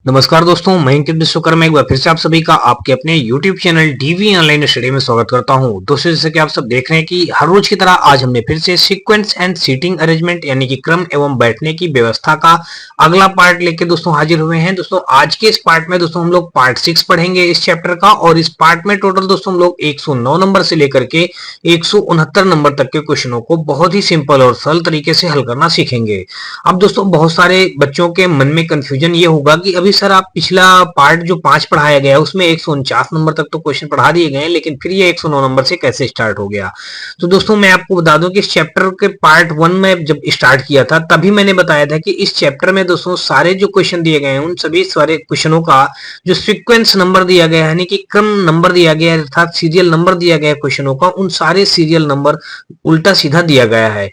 नमस्कार दोस्तों, मैं अंकित विश्वकर्मा एक बार फिर से आप सभी का आपके अपने YouTube channel DV online study में स्वागत करता हूं। दोस्तों, जैसे कि आप सब देख रहे हैं कि हर रोज की तरह आज हमने फिर से सीक्वेंस एंड सीटिंग अरेंजमेंट यानी कि क्रम एवं बैठने की व्यवस्था का अगला पार्ट लेके दोस्तों हाजिर हुए हैं। दोस्तों, आज के इस पार्ट में दोस्तों हम लोग पार्ट 6 पढ़ेंगे इस चैप्टर का, और इस पार्ट में टोटल दोस्तों हम लोग 109 नंबर से लेकर के 169 नंबर तक के क्वेश्चनों को बहुत ही सिंपल और सरल तरीके से हल करना सीखेंगे। अब दोस्तों, बहुत सारे बच्चों के मन में कंफ्यूजन ये होगा कि अभी सर आप पिछला पार्ट जो 5 पढ़ाया गया है उसमें 149 नंबर तक तो क्वेश्चन पढ़ा दिए गए हैं, लेकिन फिर ये 109 नंबर से कैसे स्टार्ट हो गया। तो दोस्तों, मैं आपको बता दूं कि इस चैप्टर के पार्ट 1 में जब स्टार्ट किया था तभी मैंने बताया था कि इस चैप्टर में दोस्तों सारे जो क्वेश्चन दिए गए हैं उन सभी सारे क्वेश्चनों का जो सीक्वेंस नंबर दिया गया है यानी कि क्रम नंबर दिया गया है अर्थात सीरियल नंबर दिया गया है क्वेश्चनों का, उन सारे सीरियल नंबर उल्टा सीधा दिया गया है।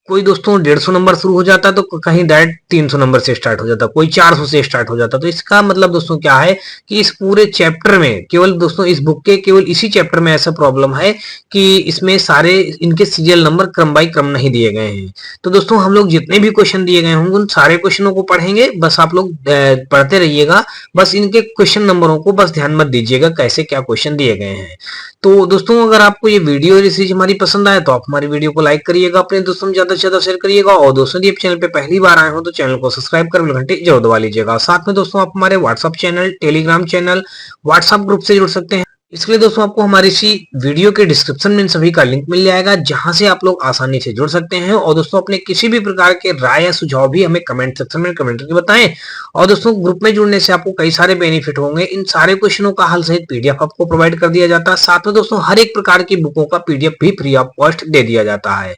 कोई दोस्तों 150 नंबर शुरू हो जाता तो कहीं डायरेक्ट 300 नंबर से स्टार्ट हो जाता, कोई 400 से स्टार्ट हो जाता। तो इसका मतलब दोस्तों क्या है कि इस पूरे चैप्टर में केवल दोस्तों इस बुक के केवल इसी चैप्टर में ऐसा प्रॉब्लम है कि इसमें सारे इनके सीरियल नंबर क्रम बाई क्रम नहीं दिए गए हैं। तो दोस्तों हम लोग जितने भी क्वेश्चन दिए गए होंगे उन सारे क्वेश्चनों को पढ़ेंगे, बस आप लोग पढ़ते रहिएगा, बस इनके क्वेश्चन नंबरों को बस ध्यान मत दीजिएगा कैसे क्या क्वेश्चन दिए गए हैं। तो दोस्तों, अगर आपको ये वीडियो और सीरीज हमारी पसंद आए तो आप हमारी वीडियो को लाइक करिएगा, अपने दोस्तों में ज्यादा से ज्यादा शेयर करिएगा, और दोस्तों यदि आप चैनल पे पहली बार आए हो तो चैनल को सब्सक्राइब कर घंटी जरूर दबा लीजिएगा। साथ में दोस्तों आप हमारे WhatsApp channel, Telegram channel, WhatsApp group से जुड़ सकते हैं। इसके लिए दोस्तों आपको हमारी इसी वीडियो के डिस्क्रिप्शन में इन सभी का लिंक मिल जाएगा, जहां से आप लोग आसानी से जुड़ सकते हैं। और दोस्तों अपने किसी भी प्रकार के राय या सुझाव भी हमें कमेंट सेक्शन में कमेंट करके बताएं। और दोस्तों ग्रुप में जुड़ने से आपको कई सारे बेनिफिट होंगे, इन सारे क्वेश्चनों का हल सहित पीडीएफ आपको प्रोवाइड कर दिया जाता है। साथ में दोस्तों हर एक प्रकार की बुकों का पीडीएफ भी फ्री ऑफ कॉस्ट दे दिया जाता है।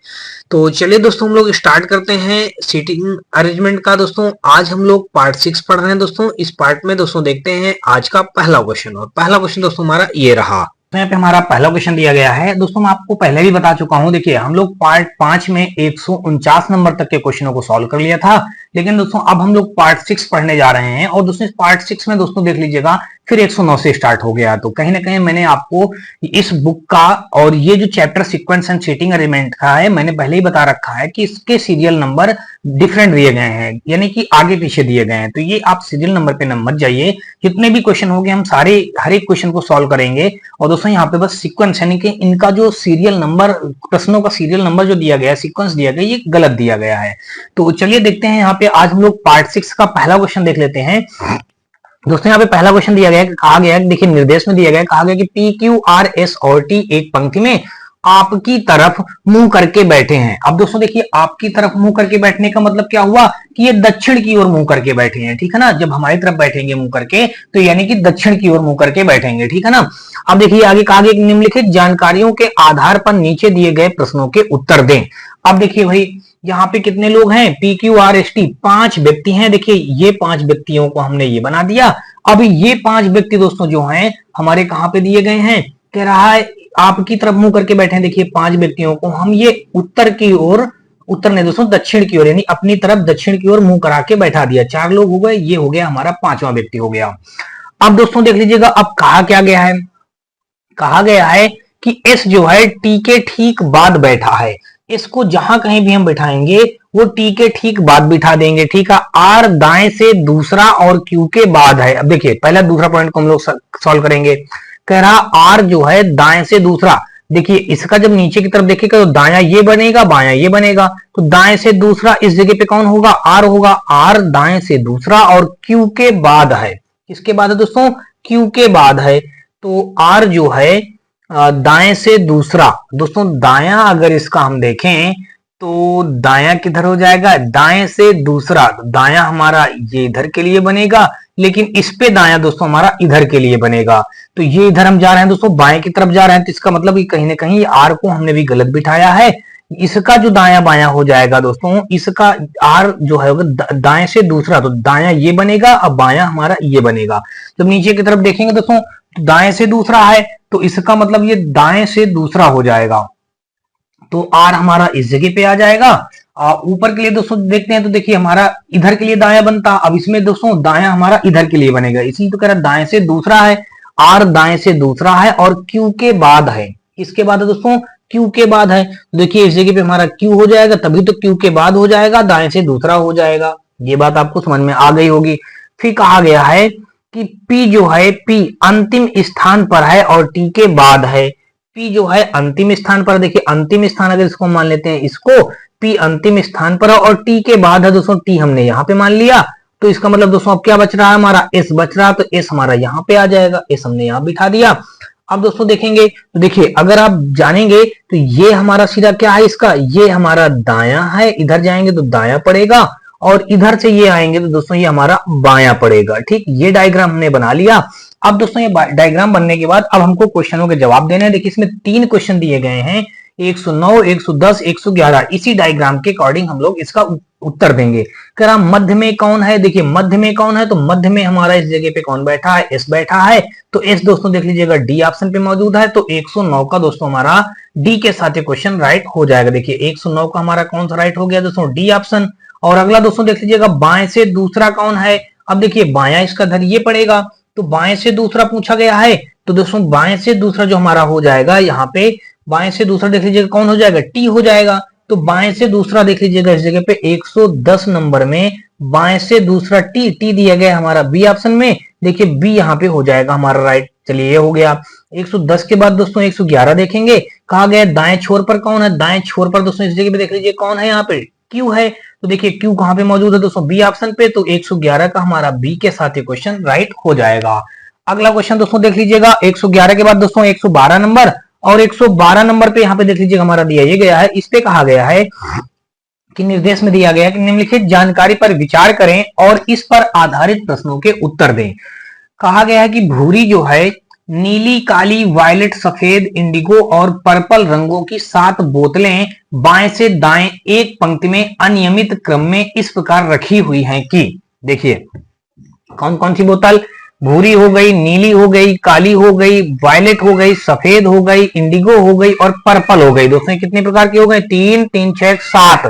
तो चलिए दोस्तों हम लोग स्टार्ट करते हैं सीटिंग अरेंजमेंट का। दोस्तों आज हम लोग पार्ट 6 पढ़ रहे हैं। दोस्तों इस पार्ट में दोस्तों देखते हैं आज का पहला क्वेश्चन, और पहला क्वेश्चन दोस्तों हमारा ये रहा। तो यहाँ पे हमारा पहला क्वेश्चन दिया गया है। दोस्तों मैं आपको पहले भी बता चुका हूं, देखिए हम लोग पार्ट 5 में 149 नंबर तक के क्वेश्चनों को सॉल्व कर लिया था, लेकिन दोस्तों अब हम लोग पार्ट 6 पढ़ने जा रहे हैं। और दोस्तों इस पार्ट 6 में दोस्तों देख लीजिएगा फिर 109 से स्टार्ट हो गया। तो कहीं ना कहीं मैंने आपको इस बुक का और ये जो chapter sequence and seating arrangement का है मैंने पहले ही बता रखा है कि इसके सीरियल नंबर डिफरेंट दिए गए हैं, यानी कि आगे पीछे दिए गए हैं। तो ये आप सीरियल नंबर पे नंबर जाइए, जितने भी क्वेश्चन होंगे हम सारे हर एक क्वेश्चन को सॉल्व करेंगे। और दोस्तों यहाँ पे बस सीक्वेंस यानी कि इनका जो सीरियल नंबर, प्रश्नों का सीरियल नंबर जो दिया गया है, सीक्वेंस दिया गया, ये गलत दिया गया है। तो चलिए देखते हैं यहाँ पे आज हम लोग पार्ट 6 का पहला क्वेश्चन देख लेते हैं। दोस्तों यहाँ पे पहला क्वेश्चन दिया गया है, कहा गया है, देखिए निर्देश में दिया गया है, कहा गया कि पी क्यू आर एस और टी एक पंक्ति में आपकी तरफ मुंह करके बैठे हैं। अब दोस्तों देखिए आपकी तरफ मुंह करके बैठने का मतलब क्या हुआ कि ये दक्षिण की ओर मुंह करके बैठे हैं, ठीक है ना। जब हमारी तरफ बैठेंगे मुंह करके तो यानी कि दक्षिण की ओर मुंह करके बैठेंगे, ठीक है ना। अब देखिए आगे कहा गया निम्नलिखित जानकारियों के आधार पर नीचे दिए गए प्रश्नों के उत्तर दें। अब देखिए भाई यहाँ पे कितने लोग हैं, P Q R S T 5 व्यक्ति हैं। देखिए ये 5 व्यक्तियों को हमने ये बना दिया। अब ये 5 व्यक्ति दोस्तों जो हैं हमारे कहाँ पे दिए गए हैं, कह रहा है आपकी तरफ मुंह करके बैठे हैं। देखिए 5 व्यक्तियों को हम ये उत्तर की ओर, उत्तर नहीं दोस्तों दक्षिण की ओर, यानी अपनी तरफ दक्षिण की ओर मुंह करा के बैठा दिया। 4 लोग हो गए, ये हो गया हमारा 5वां व्यक्ति हो गया। अब दोस्तों देख लीजिएगा अब कहा क्या गया है, कहा गया है कि एस जो है टी के ठीक बाद बैठा है। इसको जहां कहीं भी हम बिठाएंगे वो टी के ठीक बाद बिठा देंगे, ठीक है। आर दाएं से दूसरा और क्यू के बाद है। अब देखिए पहला दूसरा पॉइंट को हम लोग सॉल्व करेंगे। कह रहा आर जो है दाएं से दूसरा, देखिए इसका जब नीचे की तरफ देखेगा तो दाया ये बनेगा, बाया ये बनेगा। तो दाएं से दूसरा इस जगह पे कौन होगा, आर होगा। आर दाएं से दूसरा और क्यू के बाद है। किसके बाद है दोस्तों, क्यू के बाद है। तो आर जो है दाएं से दूसरा, दोस्तों दाया अगर इसका हम देखें तो दाया किधर हो जाएगा, दाएं से दूसरा। दाया हमारा ये इधर के लिए बनेगा, लेकिन इस पे दाया दोस्तों हमारा इधर के लिए बनेगा। तो ये इधर हम जा रहे हैं दोस्तों बाएं की तरफ जा रहे हैं, तो इसका मतलब कहीं ना कहीं आर को हमने भी गलत बिठाया है। इसका जो दाया बाया हो जाएगा दोस्तों, इसका आर जो है दाएं से दूसरा, तो दाया ये बनेगा, अब बाया हमारा ये बनेगा। जब नीचे की तरफ देखेंगे दोस्तों तो दाएं से दूसरा है, तो इसका मतलब ये दाएं से दूसरा हो जाएगा। तो आर हमारा इस जगह पे आ जाएगा। ऊपर के लिए दोस्तों देखते हैं तो देखिए हमारा इधर के लिए दाया बनता, अब इसमें दोस्तों दाया हमारा इधर के लिए बनेगा, इसी तो कह रहा दाएं से दूसरा है। आर दाएं से दूसरा है और क्यू के बाद है। इसके बाद है दोस्तों क्यू के बाद है, देखिए इस जगह पे हमारा क्यू हो जाएगा, तभी तो क्यू के बाद हो जाएगा, दाएं से दूसरा हो जाएगा। ये बात आपको समझ में आ गई होगी। फिर कहा गया है कि P जो है P अंतिम स्थान पर है और T के बाद है। P जो है अंतिम स्थान पर, देखिए अंतिम स्थान अगर इसको मान लेते हैं, इसको P अंतिम स्थान पर है और T के बाद है दोस्तों। T हमने यहाँ पे मान लिया, तो इसका मतलब दोस्तों अब क्या बच रहा है हमारा, S बच रहा है। तो S हमारा यहाँ पे आ जाएगा, S हमने यहाँ बिठा दिया। अब दोस्तों देखेंगे तो देखिए अगर आप जानेंगे तो ये हमारा सीधा क्या है, इसका ये हमारा दायां है, इधर जाएंगे तो दायां पड़ेगा और इधर से ये आएंगे तो दोस्तों ये हमारा बायां पड़ेगा। ठीक, ये डायग्राम हमने बना लिया। अब दोस्तों ये डायग्राम बनने के बाद अब हमको क्वेश्चनों के जवाब देने हैं। देखिए इसमें 3 क्वेश्चन दिए गए हैं, 109, 110, 111। इसी डायग्राम के अकॉर्डिंग हम लोग इसका उत्तर देंगे। कह मध्य में कौन है, देखिए मध्य में कौन है, तो मध्य में हमारा इस जगह पे कौन बैठा है, एस बैठा है। तो एस दोस्तों देख लीजिएगा डी ऑप्शन पे मौजूद है। तो 109 का दोस्तों हमारा डी के साथ क्वेश्चन राइट हो जाएगा। देखिए 109 का हमारा कौन सा राइट हो गया दोस्तों, डी ऑप्शन। और अगला दोस्तों देख लीजिएगा बाएं से दूसरा कौन है। अब देखिए बायां इसका धर ये पड़ेगा, तो बाएं से दूसरा पूछा गया है, तो दोस्तों बाएं से दूसरा जो हमारा हो जाएगा यहाँ पे, बाएं से दूसरा देख लीजिएगा कौन हो जाएगा, टी हो जाएगा। तो बाएं से दूसरा देख लीजिएगा इस जगह पे 110 नंबर में बाएं से दूसरा टी, टी दिया गया हमारा बी ऑप्शन में। देखिए बी यहाँ पे हो जाएगा हमारा राइट। चलिए ये हो गया। 110 के बाद दोस्तों 111 देखेंगे। कहा गया दाएं छोर पर कौन है, दाएं छोर पर दोस्तों इस जगह पे देख लीजिए कौन है, यहाँ पे क्यू है। तो देखिए क्यू कहां पे मौजूद है दोस्तों, बी ऑप्शन पे। तो 111 का हमारा बी के साथ ये क्वेश्चन राइट हो जाएगा। अगला क्वेश्चन दोस्तों देख लीजिएगा 111 के बाद दोस्तों 112 नंबर, और 112 नंबर पे यहाँ पे देख लीजिएगा हमारा दिया ये गया है। इस पे कहा गया है कि निर्देश में दिया गया है कि निम्नलिखित जानकारी पर विचार करें और इस पर आधारित प्रश्नों के उत्तर दें। कहा गया है कि भूरी जो है नीली, काली, वायलेट, सफेद, इंडिगो और पर्पल रंगों की 7 बोतलें बाएं से दाएं एक पंक्ति में अनियमित क्रम में इस प्रकार रखी हुई हैं कि, देखिए कौन कौन सी बोतल, भूरी हो गई, नीली हो गई, काली हो गई, वायलेट हो गई, सफेद हो गई, इंडिगो हो गई और पर्पल हो गई। दोस्तों कितने प्रकार की हो गए, 3 3 6 7,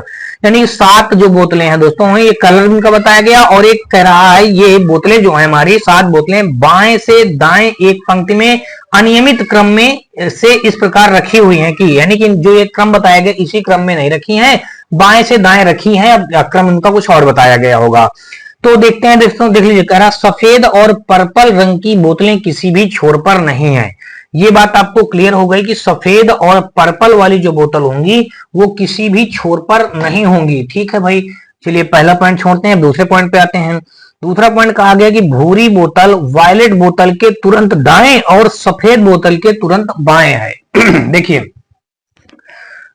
यानी 7 जो बोतलें हैं दोस्तों, ये कलर इनका बताया गया। और एक कह रहा है ये बोतलें जो है हमारी 7 बोतलें बाएं से दाएं एक पंक्ति में अनियमित क्रम में से इस प्रकार रखी हुई हैं कि, यानी कि जो एक क्रम बताया गया इसी क्रम में नहीं रखी हैं, बाएं से दाएं रखी हैं। अब क्रम उनका कुछ और बताया गया होगा। तो देखते हैं दोस्तों, देख लीजिए कह रहा सफेद और पर्पल रंग की बोतलें किसी भी छोर पर नहीं है। ये बात आपको क्लियर हो गई कि सफेद और पर्पल वाली जो बोतल होंगी वो किसी भी छोर पर नहीं होंगी। ठीक है भाई, चलिए पहला पॉइंट छोड़ते हैं, दूसरे पॉइंट पे आते हैं। दूसरा पॉइंट कहा गया कि भूरी बोतल वायलेट बोतल के तुरंत दाएं और सफेद बोतल के तुरंत बाएं है। देखिए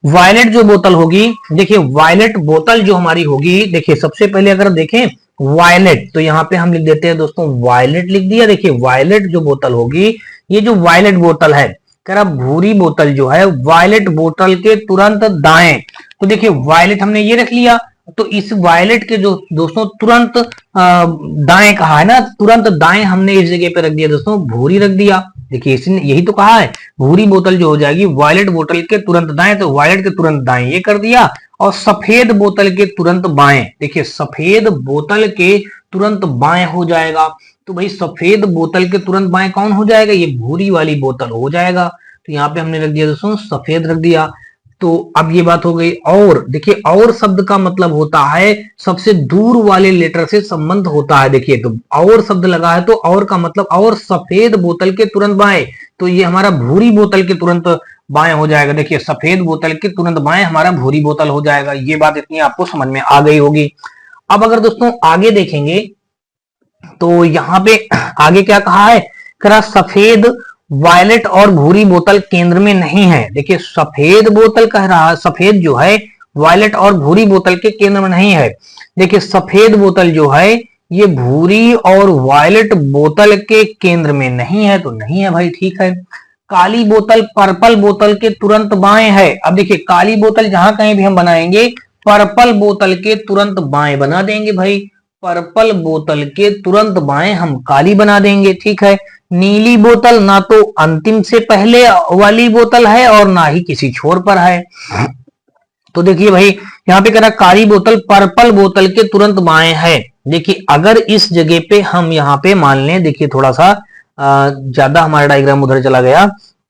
वायलेट जो बोतल होगी, देखिए वायलेट बोतल जो हमारी होगी, देखिए सबसे पहले अगर देखें वायलेट, तो यहां पे हम लिख देते हैं दोस्तों वायलेट लिख दिया। देखिए वायलेट जो बोतल होगी, ये जो वायलेट बोतल है, कह रहा भूरी बोतल जो है वायलेट बोतल के तुरंत दाएं। तो देखिए वायलेट हमने ये रख लिया, तो इस वायलेट के जो दोस्तों तुरंत दाएं कहा है ना, तुरंत दाएं हमने इस जगह पे रख दिया दोस्तों भूरी रख दिया। देखिए इसने यही तो कहा है, भूरी बोतल जो हो जाएगी वायलेट बोतल के तुरंत दाएं, तो वायलेट के तुरंत दाएं ये कर दिया। और सफेद बोतल के तुरंत बाएं, देखिए सफेद बोतल के तुरंत बाएं हो जाएगा। तो भाई सफेद बोतल के तुरंत बाएं कौन हो जाएगा, ये भूरी वाली बोतल हो जाएगा। तो यहाँ पे हमने रख दिया दोस्तों सफेद रख दिया। तो अब ये बात हो गई। और देखिए और शब्द का मतलब होता है सबसे दूर वाले लेटर से संबंध होता है। देखिए तो और शब्द लगा है, तो और का मतलब और सफेद बोतल के तुरंत बाएं, तो ये हमारा भूरी बोतल के तुरंत बाएं हो जाएगा। देखिए सफेद बोतल के तुरंत बाएं हमारा भूरी बोतल हो जाएगा। ये बात इतनी आपको समझ में आ गई होगी। अब अगर दोस्तों आगे देखेंगे तो यहाँ पे आगे क्या कहा है, करा सफेद, वायलेट और भूरी बोतल केंद्र में नहीं है। देखिए सफेद बोतल कह रहा है, सफेद जो है वायलेट और भूरी बोतल के केंद्र में नहीं है। देखिए सफेद बोतल जो है ये भूरी और वायलेट बोतल के केंद्र में नहीं है, तो नहीं है भाई, ठीक है। काली बोतल पर्पल बोतल के तुरंत बाएं है। अब देखिए काली बोतल जहां कहीं भी हम बनाएंगे पर्पल बोतल के तुरंत बाएं बना देंगे भाई, पर्पल बोतल के तुरंत बाएं हम काली बना देंगे, ठीक है। नीली बोतल ना तो अंतिम से पहले वाली बोतल है और ना ही किसी छोर पर है। तो देखिए भाई यहाँ पे कह रहा काली बोतल पर्पल बोतल के तुरंत बाएं है। देखिए अगर इस जगह पे हम यहाँ पे मान लें, देखिए थोड़ा सा ज्यादा हमारा डायग्राम उधर चला गया,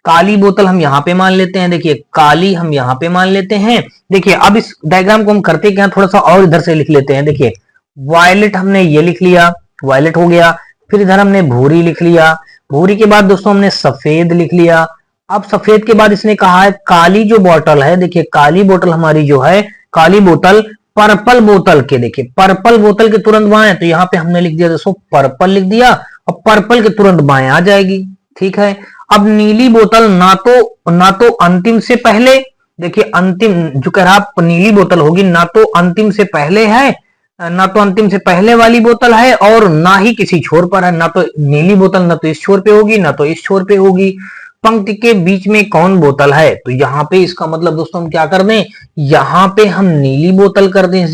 काली बोतल हम यहाँ पे मान लेते हैं। देखिए काली हम यहाँ पे मान लेते हैं। देखिए अब इस डायग्राम को हम करते क्या, थोड़ा सा और इधर से लिख लेते हैं। देखिए वायलेट हमने ये लिख लिया, वायलेट हो गया। फिर इधर हमने भूरी लिख लिया, भूरी के बाद दोस्तों हमने सफेद लिख लिया। अब सफेद के बाद इसने कहा है काली जो बोतल है, देखिए काली बोतल हमारी जो है, काली बोतल पर्पल बोतल के, देखिए पर्पल बोतल के तुरंत बाएं, तो यहाँ पे हमने लिख दिया दोस्तों पर्पल लिख दिया, और पर्पल के तुरंत बाएं आ जाएगी। ठीक है, अब नीली बोतल ना तो अंतिम से पहले, देखिए अंतिम जो कह रहा नीली बोतल होगी, ना तो अंतिम से पहले है, ना तो अंतिम से पहले वाली बोतल है, और ना ही किसी छोर पर है, ना तो नीली बोतल ना तो इस छोर पे होगी ना तो इस छोर पे होगी। पंक्ति के बीच में कौन बोतल है, तो यहाँ पे इसका मतलब दोस्तों हम क्या कर दें, यहाँ पे हम नीली बोतल कर दें, इस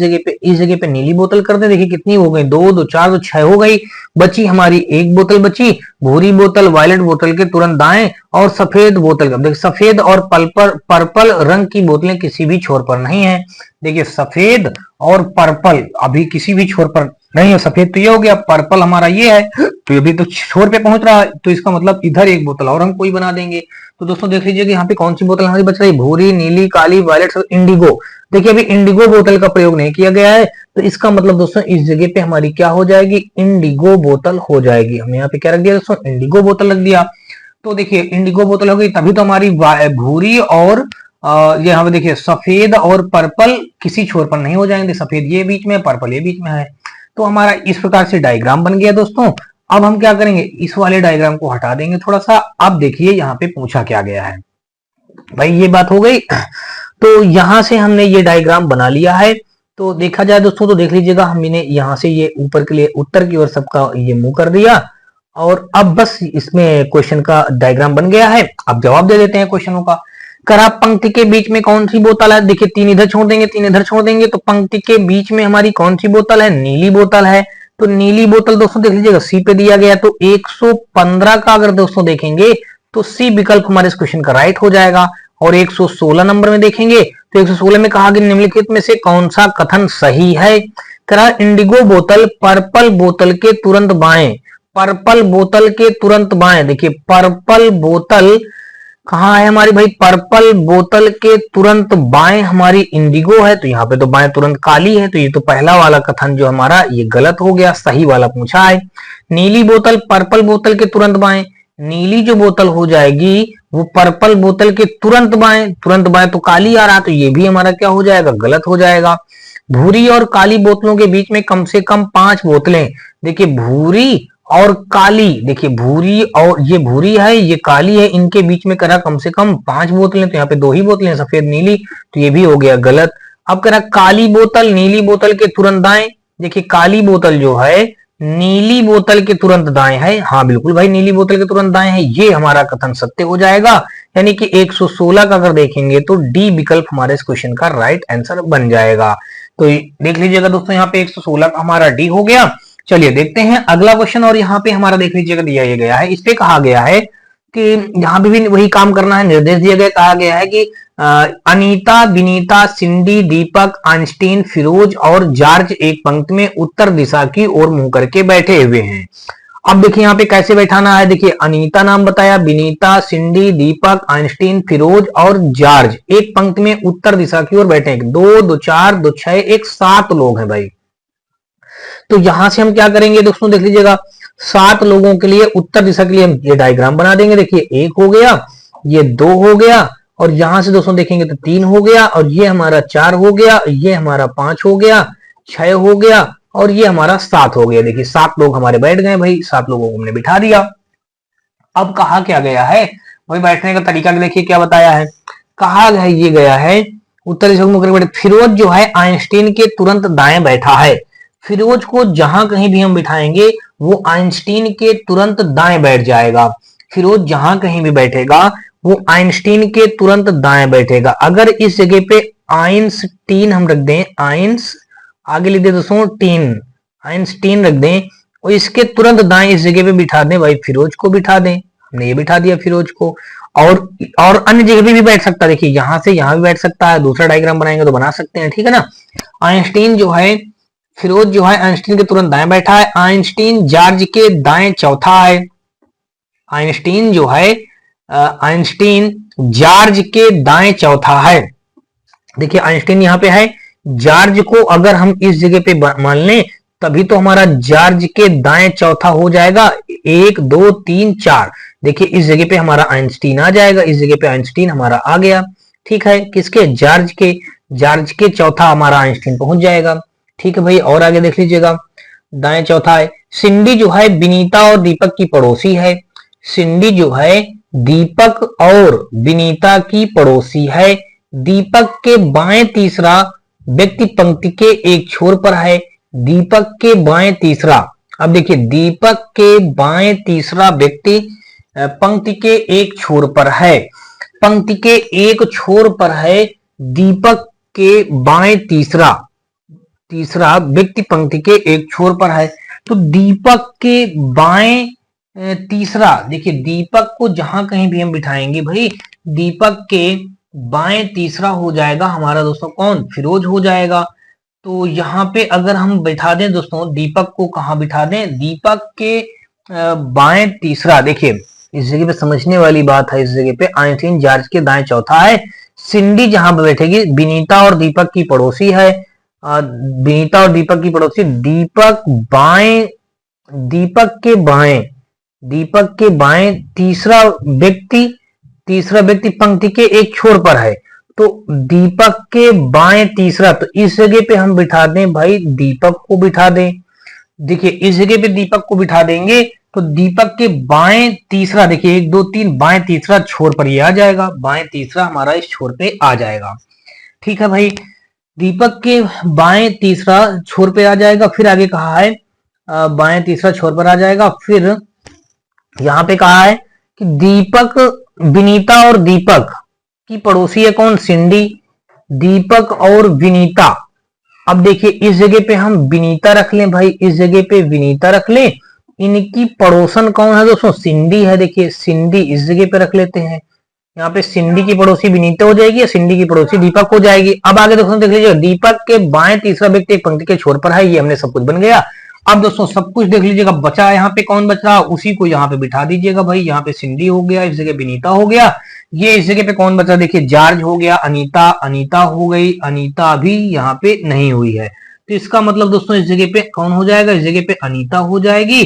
जगह पे नीली बोतल कर दें। देखिए कितनी हो गई, 2 2 4 तो 6 हो गई, बची हमारी एक बोतल बची, भूरी बोतल वायलेट बोतल के तुरंत दाएं, और सफेद बोतल का, देखिए सफेद और पर्पल रंग की बोतलें किसी भी छोर पर नहीं है। देखिए सफेद और पर्पल अभी किसी भी छोर पर नहीं है, सफेद तो ये हो गया, पर्पल हमारा ये है, तो अभी तो छोर पे पहुंच रहा है, तो इसका मतलब इधर एक बोतल और हम कोई बना देंगे। तो दोस्तों देख लीजिए कि यहाँ पे कौन सी बोतल हमारी बच रही, भूरी, नीली, काली, वायलेट, इंडिगो। देखिए अभी इंडिगो बोतल का प्रयोग नहीं किया गया है, तो इसका मतलब दोस्तों इस जगह पे हमारी क्या हो जाएगी, इंडिगो बोतल हो जाएगी। हमने यहाँ पे क्या रख दिया दोस्तों, इंडिगो बोतल रख दिया। तो देखिए इंडिगो बोतल हो गई, तभी तो हमारी भूरी और यहाँ पे देखिए सफेद और पर्पल किसी छोर पर नहीं हो जाएंगे, सफेद ये बीच में, पर्पल ये बीच में है। तो हमारा इस प्रकार से डायग्राम बन गया दोस्तों। अब हम क्या करेंगे, इस वाले डायग्राम को हटा देंगे थोड़ा सा। अब देखिए यहाँ पे पूछा क्या गया है, भाई ये बात हो गई। तो यहां से हमने ये डायग्राम बना लिया है। तो देखा जाए दोस्तों, तो देख लीजिएगा हमने यहाँ से ये ऊपर के लिए उत्तर की ओर सबका ये मुंह कर दिया, और अब बस इसमें क्वेश्चन का डायग्राम बन गया है। अब जवाब दे देते हैं क्वेश्चनों का। खराब पंक्ति के बीच में कौन सी बोतल है, देखिए 3 इधर छोड़ देंगे 3 इधर छोड़ देंगे, तो पंक्ति के बीच में हमारी कौन सी बोतल है, नीली बोतल है। तो नीली बोतल दोस्तों देख लीजिएगा सी पे दिया गया, तो 115 का अगर दोस्तों देखेंगे तो सी विकल्प हमारे इस क्वेश्चन का राइट हो जाएगा। और 116 नंबर में देखेंगे तो 116 में कहा कि निम्नलिखित में से कौन सा कथन सही है। करा इंडिगो बोतल पर्पल बोतल के तुरंत बाएं, पर्पल बोतल के तुरंत बाएं, देखिए पर्पल बोतल कहाँ है हमारी भाई, पर्पल बोतल के तुरंत बाएं हमारी इंडिगो है, तो यहाँ पे तो बाएं तुरंत काली है, तो ये तो पहला वाला कथन जो हमारा ये गलत हो गया, सही वाला पूछा है। नीली बोतल पर्पल बोतल के तुरंत बाएं, नीली जो बोतल हो जाएगी वो पर्पल बोतल के तुरंत बाएं तो काली आ रहा, तो ये भी हमारा क्या हो जाएगा, गलत हो जाएगा। भूरी और काली बोतलों के बीच में कम से कम 5 बोतलें, देखिए भूरी और काली, देखिए भूरी और ये भूरी है ये काली है, इनके बीच में करा कम से कम 5 बोतलें, तो यहाँ पे 2 ही बोतलें सफेद नीली, तो ये भी हो गया गलत। अब करा काली बोतल नीली बोतल के तुरंत दाएं, देखिए काली बोतल जो है नीली बोतल के तुरंत दाएं है, हाँ बिल्कुल भाई नीली बोतल के तुरंत दाएं है, ये हमारा कथन सत्य हो जाएगा। यानी कि 116 का अगर देखेंगे तो डी विकल्प हमारे इस क्वेश्चन का राइट आंसर बन जाएगा। तो देख लीजिएगा दोस्तों यहाँ पे 116 का हमारा डी हो गया। चलिए देखते हैं अगला क्वेश्चन, और यहाँ पे हमारा देख लीजिएगा दिया गया है, इस पे कहा गया है कि यहाँ पे भी वही काम करना है, निर्देश दिया गया, कहा गया है कि अनीता, विनीता, सिंडी, दीपक, आइंस्टीन, फिरोज और जॉर्ज एक पंक्ति में उत्तर दिशा की ओर मुंह करके बैठे हुए हैं। अब देखिए यहाँ पे कैसे बैठाना है, देखिए अनीता नाम बताया, विनीता, सिंडी, दीपक, आइंस्टीन, फिरोज और जॉर्ज एक पंक्ति में उत्तर दिशा की ओर बैठे हैं। 2 2 4 2 6 एक 7 लोग हैं भाई। तो यहां से हम क्या करेंगे दोस्तों, देख लीजिएगा 7 लोगों के लिए उत्तर दिशा के लिए हम ये डायग्राम बना देंगे। देखिए 1 हो गया, ये 2 हो गया, और यहां से दोस्तों देखेंगे तो 3 हो गया, और ये हमारा 4 हो गया, ये हमारा 5 हो गया, 6 हो गया, और ये हमारा 7 हो गया। देखिए 7 लोग हमारे बैठ गए भाई, 7 लोगों को हमने बिठा दिया। अब कहा क्या गया है भाई, बैठने का तरीका देखिए क्या बताया है, कहा ये गया है उत्तर दिशा को मुख करके बैठे। फिरोज जो है आइंस्टीन के तुरंत दाएं बैठा है, फिरोज को जहां कहीं भी हम बिठाएंगे वो आइंस्टीन के तुरंत दाएं बैठ जाएगा। फिरोज जहां कहीं भी बैठेगा वो आइंस्टीन के तुरंत दाएं बैठेगा। अगर इस जगह पे आइंस्टीन हम रख दें, आइंस आगे लिख दे दोस्तों टीन, आइंस्टीन रख दें, और इसके तुरंत दाएं इस जगह पे बिठा दें भाई, फिरोज को बिठा दें, हमने ये बिठा दिया फिरोज को। और अन्य जगह पे भी बैठ सकता है, देखिए यहां से यहां भी बैठ सकता है, दूसरा डायग्राम बनाएंगे तो बना सकते हैं, ठीक है ना। आइंस्टीन जो है, फिरोज जो है आइंस्टीन के तुरंत दाएं बैठा है, आइंस्टीन जॉर्ज के दाएं चौथा है, आइंस्टीन जो है आइंस्टीन जॉर्ज के दाएं चौथा है। देखिए आइंस्टीन यहां पे है, जॉर्ज को अगर हम इस जगह पे मान लें तभी तो हमारा जॉर्ज के दाएं चौथा हो जाएगा। 1 2 3 4, देखिए इस जगह पे हमारा आइंस्टीन आ जाएगा, इस जगह पे आइंस्टीन हमारा आ गया। ठीक है, किसके? जॉर्ज के चौथा हमारा आइंस्टीन पहुंच जाएगा। ठीक है भाई, और आगे देख लीजिएगा, दाएं चौथा है। सिंडी जो है विनीता और दीपक की पड़ोसी है। सिंडी जो है दीपक और विनीता की पड़ोसी है। दीपक के बाएं तीसरा व्यक्ति पंक्ति के एक छोर पर है। दीपक के बाएं तीसरा, अब देखिए दीपक के बाएं तीसरा व्यक्ति पंक्ति के एक छोर पर है। पंक्ति के एक छोर पर है। दीपक के बाएं तीसरा व्यक्ति पंक्ति के एक छोर पर है। तो दीपक के बाएं तीसरा, देखिए दीपक को जहां कहीं भी हम बिठाएंगे भाई, दीपक के बाएं तीसरा हो जाएगा हमारा दोस्तों कौन? फिरोज हो जाएगा। तो यहाँ पे अगर हम बिठा दें दोस्तों, दीपक को कहाँ बिठा दें? दीपक के बाएं तीसरा, देखिए इस जगह पे समझने वाली बात है, इस जगह पे आइंस्टीन जॉर्ज के दाएं चौथा है। सिंडी जहां पे बैठेगी, विनीता और दीपक की पड़ोसी है। विनीता और दीपक की पड़ोसी, दीपक के बाएं तीसरा व्यक्ति पंक्ति के एक छोर पर है। तो दीपक के बाएं तीसरा, तो इस जगह पे हम बिठा दें भाई, दीपक को बिठा दें। देखिए इस जगह पे दीपक को बिठा देंगे तो दीपक के बाएं तीसरा, देखिए 1 2 3 बाएं तीसरा छोर पर ये आ जाएगा। बाएं तीसरा हमारा इस छोर पे आ जाएगा। ठीक है भाई, दीपक के बाएं तीसरा छोर पे आ जाएगा। फिर आगे कहा है बाएं तीसरा छोर पर आ जाएगा। फिर यहां पे कहा है कि दीपक, विनीता और दीपक की पड़ोसी है कौन? सिंडी। दीपक और विनीता, अब देखिए इस जगह पे हम विनीता रख लें भाई, इस जगह पे विनीता रख लें। इनकी पड़ोसन कौन है दोस्तों? सिंडी है। देखिए सिंडी इस जगह पे रख लेते हैं। यहाँ पे सिंडी की पड़ोसी विनीता हो जाएगी, या सिंडी की पड़ोसी दीपक हो जाएगी। अब आगे दोस्तों देख लीजिए, दीपक के बाएं तीसरा व्यक्ति एक पंक्ति के छोर पर है। ये हमने सब कुछ बन गया। अब दोस्तों सब कुछ देख लीजिएगा, बचा यहाँ पे कौन बचा? उसी को यहाँ पे बिठा दीजिएगा भाई। यहाँ पे सिंडी हो गया, इस जगह विनीता हो गया। ये इस जगह पे कौन बचा? देखिए जॉर्ज हो गया, अनीता हो गई। अनीता भी यहाँ पे नहीं हुई है, तो इसका मतलब दोस्तों इस जगह पे कौन हो जाएगा? इस जगह पे अनीता हो जाएगी।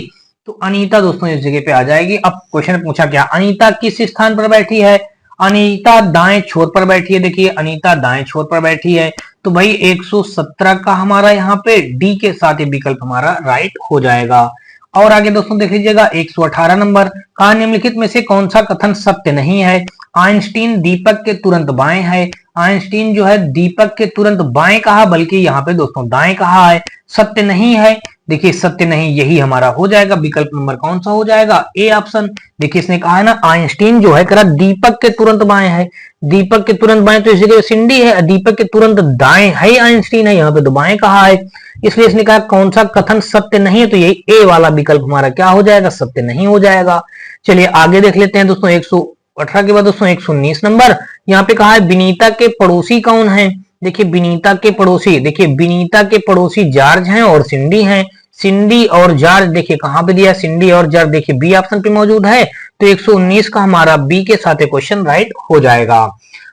तो अनीता दोस्तों इस जगह पे आ जाएगी। अब क्वेश्चन पूछा क्या? अनीता किस स्थान पर बैठी है? अनीता दाएं छोर पर बैठी है। देखिए अनीता दाएं छोर पर बैठी है। तो भाई 117 का हमारा यहाँ पे डी के साथ ये विकल्प हमारा राइट हो जाएगा। और आगे दोस्तों देख लीजिएगा 118 नंबर, कहा निम्नलिखित में से कौन सा कथन सत्य नहीं है? आइंस्टीन दीपक के तुरंत बाएं है। आइंस्टीन जो है दीपक के तुरंत बाएं कहा, बल्कि यहाँ पे दोस्तों दाएं कहा है। सत्य नहीं है, देखिए सत्य नहीं यही हमारा हो जाएगा। विकल्प नंबर कौन सा हो जाएगा? A option. देखिए इसने कहा है ना, आइंस्टीन जो है करा दीपक के तुरंत बाएं है। दीपक के तुरंत बाएं तो इस जगह सिंडी है, दीपक के तुरंत दाएं है आइंस्टीन है, यहाँ पे तो बाएं कहा है। इसलिए इसने कहा कौन सा कथन सत्य नहीं है, तो यही ए वाला विकल्प हमारा क्या हो जाएगा? सत्य नहीं हो जाएगा। चलिए आगे देख लेते हैं दोस्तों 118 के बाद दोस्तों 119 नंबर, यहाँ पे कहा है विनीता के पड़ोसी कौन है? देखिए विनीता के पड़ोसी, देखिए विनीता के पड़ोसी जॉर्ज हैं और सिंडी हैं। सिंडी और जॉर्ज देखिए कहां पे दिया? सिंडी और जॉर्ज देखिए बी ऑप्शन पे मौजूद है। तो 119 का हमारा बी के साथ क्वेश्चन राइट हो जाएगा।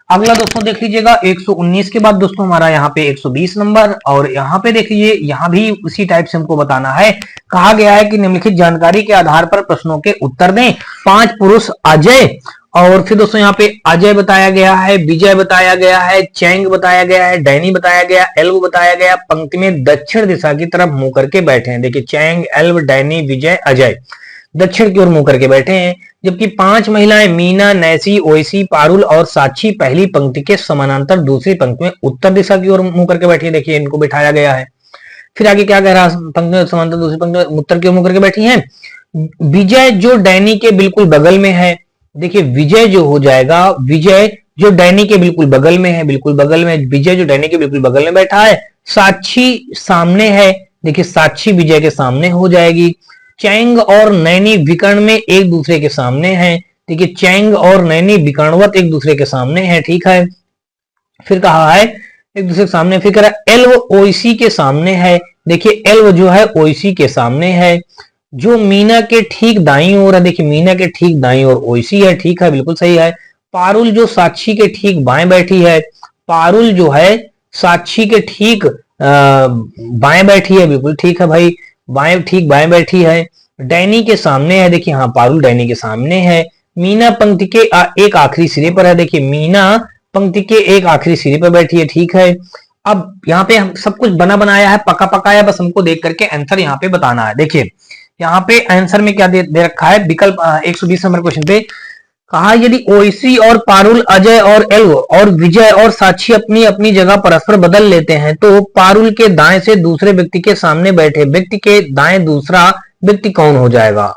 अगला दोस्तों देख लीजिएगा 119 के बाद दोस्तों हमारा यहाँ पे 120 नंबर, और यहाँ पे देख लीजिए, यहाँ भी उसी टाइप से हमको बताना है। कहा गया है कि निम्नलिखित जानकारी के आधार पर प्रश्नों के उत्तर दें। 5 पुरुष अजय, और फिर दोस्तों यहाँ पे अजय बताया गया है, विजय बताया गया है, चैंग बताया गया है, डैनी बताया गया, एल्व बताया गया, पंक्ति में दक्षिण दिशा की तरफ मुंह करके बैठे हैं। देखिए चैंग, एल्व, डैनी, विजय, अजय दक्षिण की ओर मुंह करके बैठे हैं। जबकि 5 महिलाएं मीना, नैसी, ओइसी, पारुल और साक्षी पहली पंक्ति के समानांतर दूसरी पंक्ति में उत्तर दिशा की ओर मुंह करके बैठी है। देखिए इनको बिठाया गया है। फिर आगे क्या कह रहा है? पंक्ति में समानांतर दूसरी पंक्ति में उत्तर की ओर मुंह करके बैठी है। विजय जो डैनी के बिल्कुल बगल में है, देखिए विजय जो हो जाएगा, विजय जो डैनी के बिल्कुल बगल में है, बिल्कुल बगल में विजय जो डैनी के बिल्कुल बगल में बैठा है। साक्षी सामने है, देखिए साक्षी विजय के सामने हो जाएगी। चैंग और नैनी विकर्ण में एक दूसरे के सामने है, देखिए चैंग और नैनी विकर्णवत एक दूसरे के सामने है। ठीक है, फिर कहा है एक दूसरे के सामने। फिर कह रहा है एल्व ओइसी के सामने है, देखिए एल्व जो है ओइसी के सामने है। जो मीना के ठीक दाईं ओर है, देखिए मीना के ठीक दाईं ओर ओइसी है। ठीक है, बिल्कुल सही है। पारुल जो साक्षी के ठीक बाएं बैठी है, पारुल जो है साक्षी के ठीक बाएं बैठी है, बिल्कुल ठीक है भाई, बाएं ठीक बाएं बैठी है। डैनी के सामने है, देखिए हाँ पारुल डैनी के सामने है। मीना पंक्ति के एक आखिरी सिरे पर है, देखिए मीना पंक्ति के एक आखिरी सिरे पर बैठी है, ठीक है। अब यहाँ पे हम सब कुछ बना बनाया है, पका पकाया, बस हमको देख करके आंसर यहाँ पे बताना है। देखिए यहाँ पे आंसर में क्या दे रखा है, विकल्प 120 नंबर क्वेश्चन पे कहा यदि ओइसी और पारुल, अजय और एल्व और विजय और साक्षी अपनी अपनी जगह परस्पर बदल लेते हैं तो पारुल के दाएं से दूसरे व्यक्ति के सामने बैठे व्यक्ति के दाएं दूसरा व्यक्ति कौन हो जाएगा।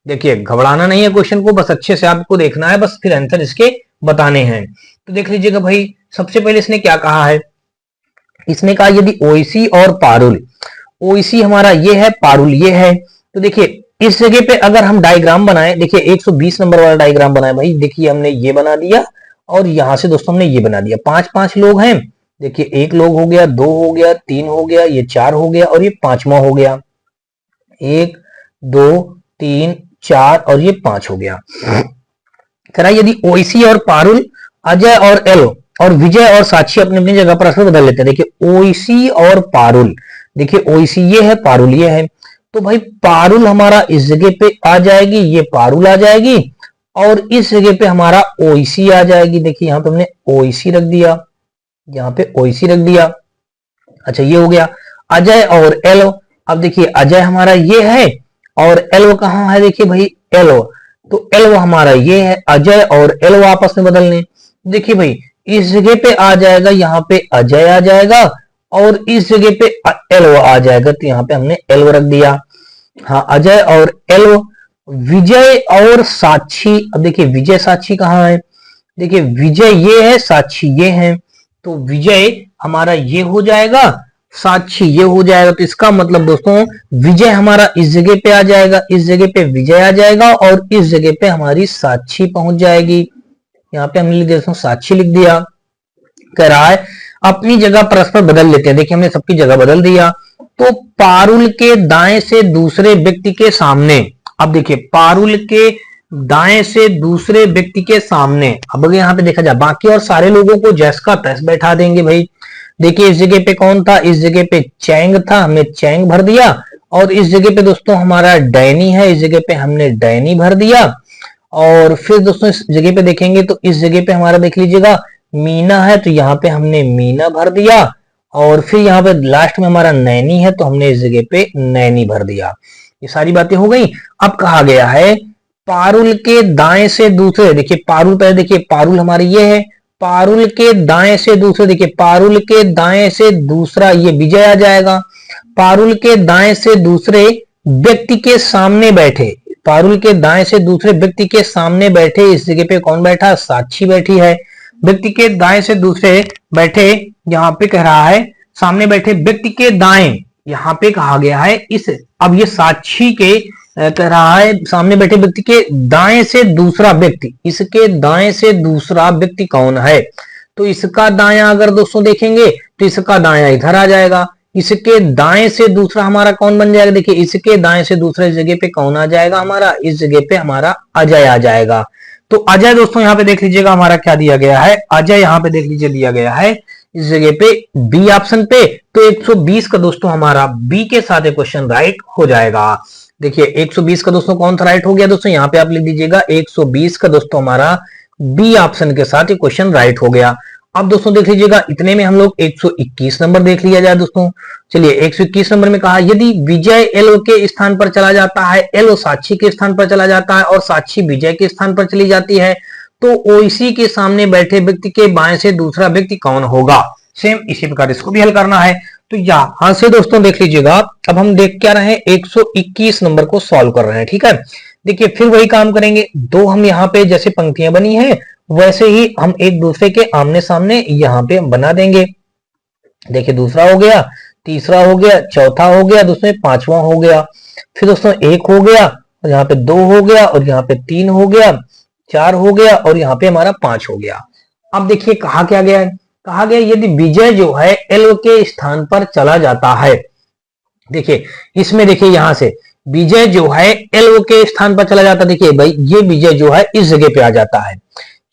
देखिए घबराना नहीं है क्वेश्चन को, बस अच्छे से आपको देखना है, बस फिर आंसर इसके बताने हैं। तो देख लीजिएगा भाई, सबसे पहले इसने क्या कहा है, इसने कहा यदि ओइसी और पारुल, ओइसी हमारा ये है, पारुल ये है, तो देखिए इस जगह पे अगर हम डायग्राम बनाए, देखिए 120 नंबर वाला डायग्राम बनाए भाई, देखिए हमने ये बना दिया और यहां से दोस्तों हमने ये बना दिया। पांच पांच लोग हैं, देखिए एक लोग हो गया, दो हो गया, तीन हो गया, ये चार हो गया और ये पांचवा हो गया। एक दो तीन चार और ये पांच हो गया। करा यदि ओइसी और पारुल, अजय और एलो और विजय और साक्षी अपनी अपनी जगह परस्पर बदल लेते हैं। देखिए ओइसी और पारुल, देखिए ओइसी ये है, पारुल ये है, तो भाई पारुल हमारा इस जगह पे आ जाएगी, ये पारुल आ जाएगी और इस जगह पे हमारा ओइसी आ जाएगी। देखिए यहाँ पे हमने ओइसी रख दिया, यहाँ पे ओइसी रख दिया। अच्छा ये हो गया अजय और एलो। अब देखिए अजय हमारा ये है और एलो कहाँ है, देखिए भाई एलो, तो एलो हमारा ये है, अजय और एलो आपस में बदलने। देखिए भाई इस जगह पे आ जाएगा, यहाँ पे अजय आ जाएगा और इस जगह पे एलो आ जाएगा, तो यहाँ पे हमने एलो रख दिया। हाँ अजय और एलो। विजय और साक्षी, अब देखिए विजय साक्षी कहाँ है, देखिए विजय ये है, साक्षी ये है, तो विजय हमारा ये हो जाएगा, साक्षी ये हो जाएगा। तो इसका मतलब दोस्तों विजय हमारा इस जगह पे आ जाएगा, इस जगह पे विजय आ जाएगा और इस जगह पे हमारी साक्षी पहुंच जाएगी। यहाँ पे हमने दोस्तों साक्षी लिख दिया। कह रहा है अपनी जगह परस्पर बदल लेते हैं, देखिए हमने सबकी जगह बदल दिया। तो पारुल के दाएं से दूसरे व्यक्ति के सामने, अब देखिए पारुल के दाएं से दूसरे व्यक्ति के सामने, अब अगर यहाँ पे देखा जाए बाकी और सारे लोगों को जैस का तैस बैठा देंगे भाई। देखिए इस जगह पे कौन था, इस जगह पे चैंग था, हमने चैंग भर दिया और इस जगह पे दोस्तों हमारा डैनी है, इस जगह पे हमने डैनी भर दिया। और फिर दोस्तों इस जगह पे देखेंगे तो इस जगह पे हमारा देख लीजिएगा मीना है, तो यहाँ पे हमने मीना भर दिया और फिर यहाँ पे लास्ट में हमारा नैनी है, तो हमने इस जगह पे नैनी भर दिया। ये सारी बातें हो गई। अब कहा गया है पारुल के दाएं से दूसरे, देखिए पारुल पहले, देखिए पारुल हमारी ये है, पारुल के दाएं से दूसरे, देखिए पारुल के दाएं से दूसरा ये विजय आ जाएगा। पारुल के दाएं से दूसरे व्यक्ति के सामने बैठे, पारुल के दाएं से दूसरे व्यक्ति के सामने बैठे, इस जगह पे कौन बैठा, साक्षी बैठी है। व्यक्ति के दाएं से दूसरे बैठे, यहाँ पे कह रहा है सामने बैठे व्यक्ति के दाएं, यहाँ पे कहा गया है इस, अब ये साक्षी के कह रहा है सामने बैठे व्यक्ति के दाएं से दूसरा व्यक्ति, इसके दाएं से दूसरा व्यक्ति कौन है, तो इसका दायां अगर दोस्तों देखेंगे तो इसका दायां इधर आ जाएगा, इसके दाएं से दूसरा हमारा कौन बन जाएगा, देखिए इसके दाएं से दूसरे जगह पे कौन आ जाएगा हमारा, इस जगह पे हमारा अजय आ जाएगा। तो अजय दोस्तों यहाँ पे देख लीजिएगा हमारा क्या दिया गया है, अजय यहाँ पे देख लीजिए दिया गया है इस जगह पे बी ऑप्शन पे। तो 120 का दोस्तों हमारा बी के साथ क्वेश्चन राइट हो जाएगा। देखिए 120 का दोस्तों कौन सा राइट हो गया दोस्तों, यहाँ पे आप लिख दीजिएगा 120 का दोस्तों हमारा बी ऑप्शन के साथ ये क्वेश्चन राइट हो गया। अब दोस्तों देख लीजिएगा इतने में हम लोग 121 नंबर देख लिया जाए दोस्तों। चलिए 121 नंबर में कहा यदि विजय एलो के स्थान पर चला जाता है, एलो साक्षी के स्थान पर चला जाता है और साक्षी विजय के स्थान पर चली जाती है तो ओइसी के सामने बैठे व्यक्ति के बाएं से दूसरा व्यक्ति कौन होगा। सेम इसी प्रकार इसको भी हल करना है। तो यहां से दोस्तों देख लीजिएगा, अब हम देख क्या रहे हैं 121 नंबर को सॉल्व कर रहे हैं, ठीक है। देखिए फिर वही काम करेंगे, दो हम यहाँ पे जैसे पंक्तियां बनी है वैसे ही हम एक दूसरे के आमने सामने यहाँ पे बना देंगे। देखिए दूसरा हो गया, तीसरा हो गया, चौथा हो गया, दोस्तों पांचवा हो गया, फिर दोस्तों एक हो गया और यहाँ पे दो हो गया और यहाँ पे तीन हो गया, चार हो गया और यहाँ पे हमारा पांच हो गया। अब देखिए कहा क्या गया है, कहा गया यदि विजय जो है एल के स्थान पर चला जाता है, देखिए इसमें देखिए यहां से विजय जो है एल के स्थान पर चला जाता है। देखिए भाई ये विजय जो है इस जगह पे आ जाता है,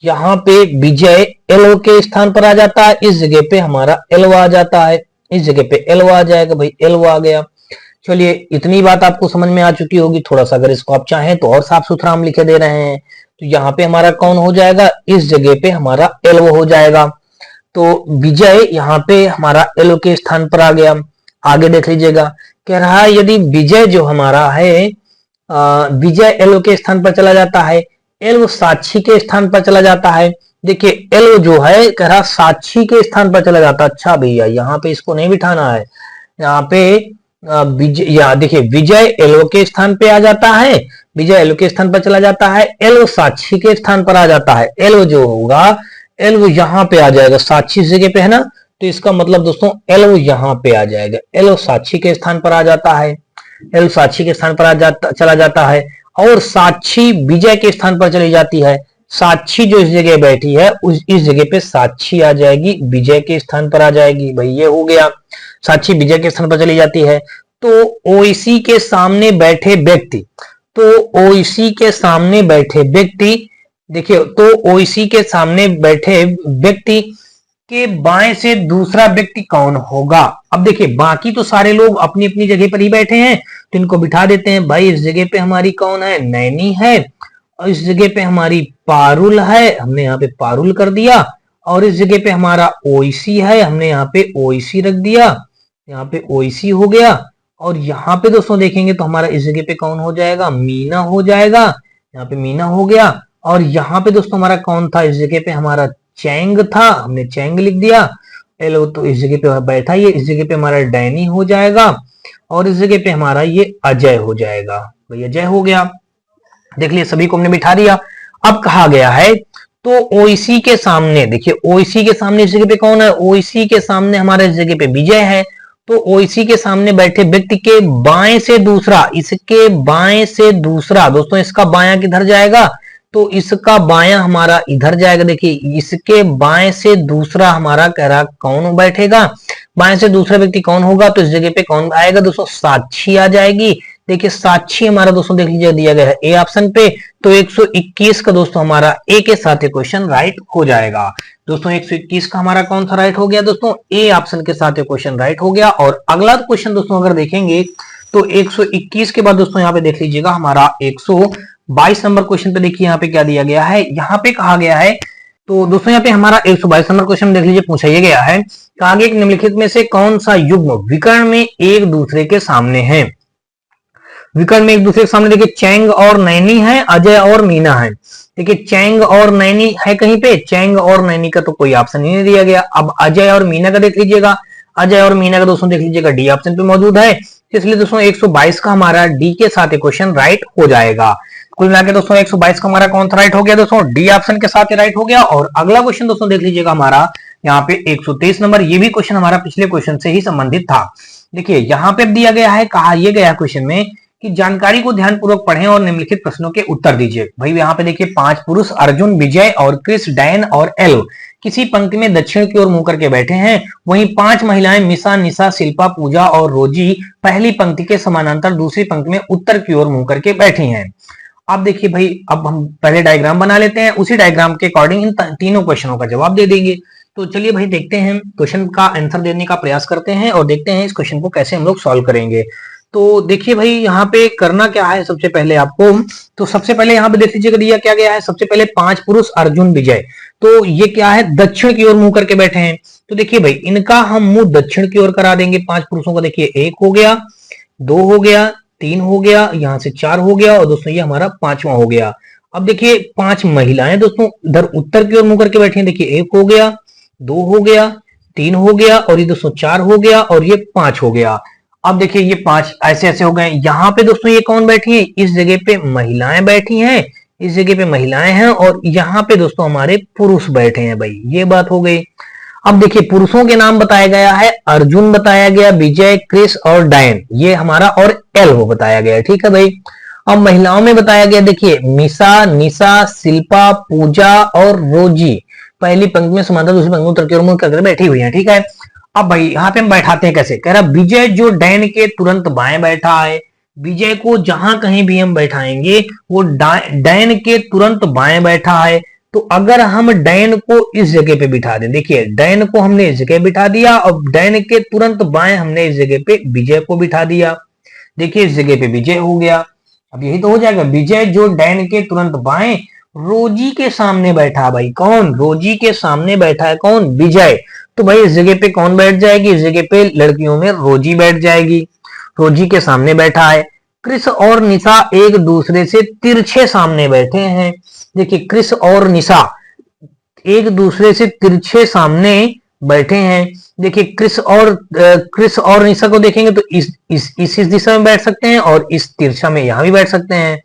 यहाँ पे विजय एल के स्थान पर आ जाता है, इस जगह पे हमारा एल आ जाता है, इस जगह पे एल आ जाएगा भाई, एल आ गया। चलिए इतनी बात आपको समझ में आ चुकी होगी। थोड़ा सा अगर इसको आप चाहें तो और साफ सुथरा हम लिखे दे रहे हैं। तो यहाँ पे हमारा कौन हो जाएगा, इस जगह पे हमारा एल हो जाएगा। तो विजय यहाँ पे हमारा एल के स्थान पर आ गया। आगे देख लीजिएगा, कह रहा है यदि विजय जो हमारा है, विजय एल के स्थान पर चला जाता है, एल साक्षी के स्थान पर चला जाता है। देखिए एल जो है कह रहा साक्षी के स्थान पर चला जाता है। अच्छा भैया यहाँ पे इसको नहीं बिठाना है, यहाँ पे विजय, या देखिए विजय एल के स्थान पे आ जाता है, विजय एल के स्थान पर चला जाता है, एल साक्षी के स्थान पर आ जाता है। एल जो होगा, एल यहाँ पे आ जाएगा, साक्षी जगह पे है ना, तो इसका मतलब दोस्तों एल यहाँ पे आ जाएगा, एल साक्षी के स्थान पर आ जाता है, एल साक्षी के स्थान पर चला जाता है। और साक्षी विजय के स्थान पर चली जाती है। साक्षी जो इस जगह बैठी है इस जगह पे साक्षी आ जाएगी, विजय के स्थान पर आ जाएगी। भाई ये हो गया, साक्षी विजय के स्थान पर चली जाती है। तो ओईसी के सामने बैठे व्यक्ति, तो ओईसी के सामने बैठे व्यक्ति, देखिए तो ओईसी के सामने बैठे व्यक्ति के बाएं से दूसरा व्यक्ति कौन होगा। अब देखिए बाकी तो सारे लोग अपनी अपनी जगह पर ही बैठे हैं, तो इनको बिठा देते हैं। भाई इस जगह पे हमारी कौन है, नैनी है, और इस जगह पे हमारी पारुल है, हमने यहाँ पे पारुल कर दिया। और इस जगह पे हमारा ओईसी है, हमने यहाँ पे ओईसी रख दिया, यहाँ पे ओईसी हो गया। और यहाँ पे दोस्तों देखेंगे तो हमारा इस जगह पे कौन हो जाएगा, मीना हो जाएगा, यहाँ पे मीना हो गया। और यहाँ पे दोस्तों हमारा कौन था, इस जगह पे हमारा चैंग था, हमने चैंग लिख दिया। एलो तो इस जगह पे बैठा ही है, इस जगह पे हमारा डैनी हो जाएगा, और इस जगह पे हमारा ये अजय हो जाएगा। भाई अजय हो गया, देख लिया सभी को हमने बिठा दिया। अब कहा गया है तो ओईसी के सामने, देखिए ओईसी के सामने इस जगह पे कौन है, ओईसी के सामने हमारा इस जगह पे विजय है। तो ओईसी के सामने बैठे व्यक्ति के बाएं से दूसरा, इसके बाएं से दूसरा, दोस्तों इसका बायां किधर जाएगा, तो इसका बायां हमारा इधर जाएगा। देखिए इसके बाएं से दूसरा हमारा कह रहा कौन बैठेगा, बाएं से दूसरा व्यक्ति कौन होगा, तो इस जगह पे कौन आएगा दोस्तों, साक्षी आ जाएगी। देखिए साक्षी हमारा दोस्तों देख लीजिए दिया गया है ए ऑप्शन पे। तो 121 का दोस्तों हमारा ए के साथ ये क्वेश्चन राइट हो जाएगा। दोस्तों 121 का हमारा कौन सा राइट हो गया दोस्तों, ए ऑप्शन के साथ ये क्वेश्चन राइट हो गया। और अगला क्वेश्चन दोस्तों अगर देखेंगे तो 121 के बाद दोस्तों यहाँ पे देख लीजिएगा हमारा 122 नंबर क्वेश्चन पे देखिए यहाँ पे क्या दिया गया है। यहाँ पे कहा गया है, तो दोस्तों यहाँ पे हमारा 122 नंबर क्वेश्चन देख लीजिए, पूछा ये गया है, कहा गया कि निम्नलिखित में से कौन सा युग्म विकर्ण में एक दूसरे के सामने है। विकर्ण में एक दूसरे के सामने देखिए चैंग और नैनी है, अजय और मीना है। देखिए चैंग और नैनी है कहीं पे, चैंग और नैनी का तो कोई ऑप्शन ही नहीं दिया गया। अब अजय और मीना का देख लीजिएगा, अजय और मीना का दोस्तों देख लीजिएगा डी ऑप्शन पे मौजूद है, इसलिए दोस्तों 122 का हमारा डी के साथ क्वेश्चन राइट हो जाएगा। कुल मिलाकर दोस्तों 122 का हमारा कौन सा राइट हो गया दोस्तों, डी ऑप्शन के साथ राइट हो गया। और अगला क्वेश्चन दोस्तों देख लीजिएगा हमारा यहाँ पे 123 नंबर, ये भी क्वेश्चन हमारा पिछले क्वेश्चन से ही संबंधित था। देखिए यहाँ पे दिया गया है, कहा यह गया क्वेश्चन में कि जानकारी को ध्यानपूर्वक पढ़ें और निम्नलिखित प्रश्नों के उत्तर दीजिए। भाई यहाँ पे देखिए 5 पुरुष अर्जुन, विजय और क्रिस, डैन और एल किसी पंक्ति में दक्षिण की ओर मुंह करके बैठे हैं। वहीं 5 महिलाएं मिसा, निशा, शिल्पा, पूजा और रोजी पहली पंक्ति के समानांतर दूसरी पंक्ति में उत्तर की ओर मुंह करके बैठी हैं। अब देखिए भाई, अब हम पहले डायग्राम बना लेते हैं, उसी डायग्राम के अकॉर्डिंग इन तीनों क्वेश्चनों का जवाब दे देंगे। तो चलिए भाई देखते हैं, क्वेश्चन का आंसर देने का प्रयास करते हैं और देखते हैं इस क्वेश्चन को कैसे हम लोग सॉल्व करेंगे। तो देखिए भाई यहाँ पे करना क्या है, सबसे पहले आपको, तो सबसे पहले यहाँ पे देख लीजिएगा दिया क्या गया है। सबसे पहले 5 पुरुष अर्जुन, विजय, तो ये क्या है, दक्षिण की ओर मुंह करके बैठे हैं। तो देखिए भाई इनका हम मुंह दक्षिण की ओर करा देंगे। 5 पुरुषों का देखिए 1 हो गया, 2 हो गया, 3 हो गया, यहाँ से 4 हो गया, और दोस्तों ये हमारा 5वां हो गया। अब देखिए 5 महिलाएं दोस्तों इधर उत्तर की ओर मुंह करके बैठी हैं। देखिए 1 हो गया, 2 हो गया, 3 हो गया, और ये दोस्तों 4 हो गया, और ये 5 हो गया। अब देखिए ये 5 ऐसे ऐसे हो गए। यहाँ पे दोस्तों ये कौन बैठी है, इस जगह पे महिलाएं बैठी हैं, इस जगह पे महिलाएं हैं, और यहाँ पे दोस्तों हमारे पुरुष बैठे हैं। भाई ये बात हो गई। अब देखिए पुरुषों के नाम बताया गया है, अर्जुन बताया गया, विजय, क्रिस और डायन, ये हमारा, और एल वो बताया गया, ठीक है भाई। अब महिलाओं में बताया गया, देखिए मिसा, निशा, शिल्पा, पूजा और रोजी पहली पंक्ति में समांतर दूसरी पंक्ति में उत्तर की ओर मुंह करके बैठी हुई है, ठीक है। अब भाई यहाँ पे हम बैठाते हैं कैसे, कह रहा विजय जो डैन के तुरंत बाएं बैठा है, विजय को जहां कहीं भी हम बैठाएंगे वो डैन के तुरंत बाएं बैठा है। तो अगर हम डैन को इस जगह पे बिठा दें, देखिए डैन को हमने इस जगह बिठा दिया और डैन के तुरंत बाएं हमने इस जगह पे विजय को बिठा दिया। देखिए इस जगह पे विजय हो गया। अब यही तो हो जाएगा, विजय जो डैन के तुरंत बाएं रोजी के सामने बैठा, भाई कौन, रोजी के सामने बैठा है कौन, विजय। तो भाई इस जगह पे कौन बैठ जाएगी, इस जगह पे लड़कियों में रोजी बैठ जाएगी, रोजी के सामने बैठा है। क्रिस और निशा एक दूसरे से तिरछे सामने बैठे हैं। देखिए क्रिस और निशा एक दूसरे से तिरछे सामने बैठे हैं। देखिए क्रिस और निशा को देखेंगे तो इस दिशा में बैठ सकते हैं और इस तिरछा में यहां भी बैठ सकते हैं।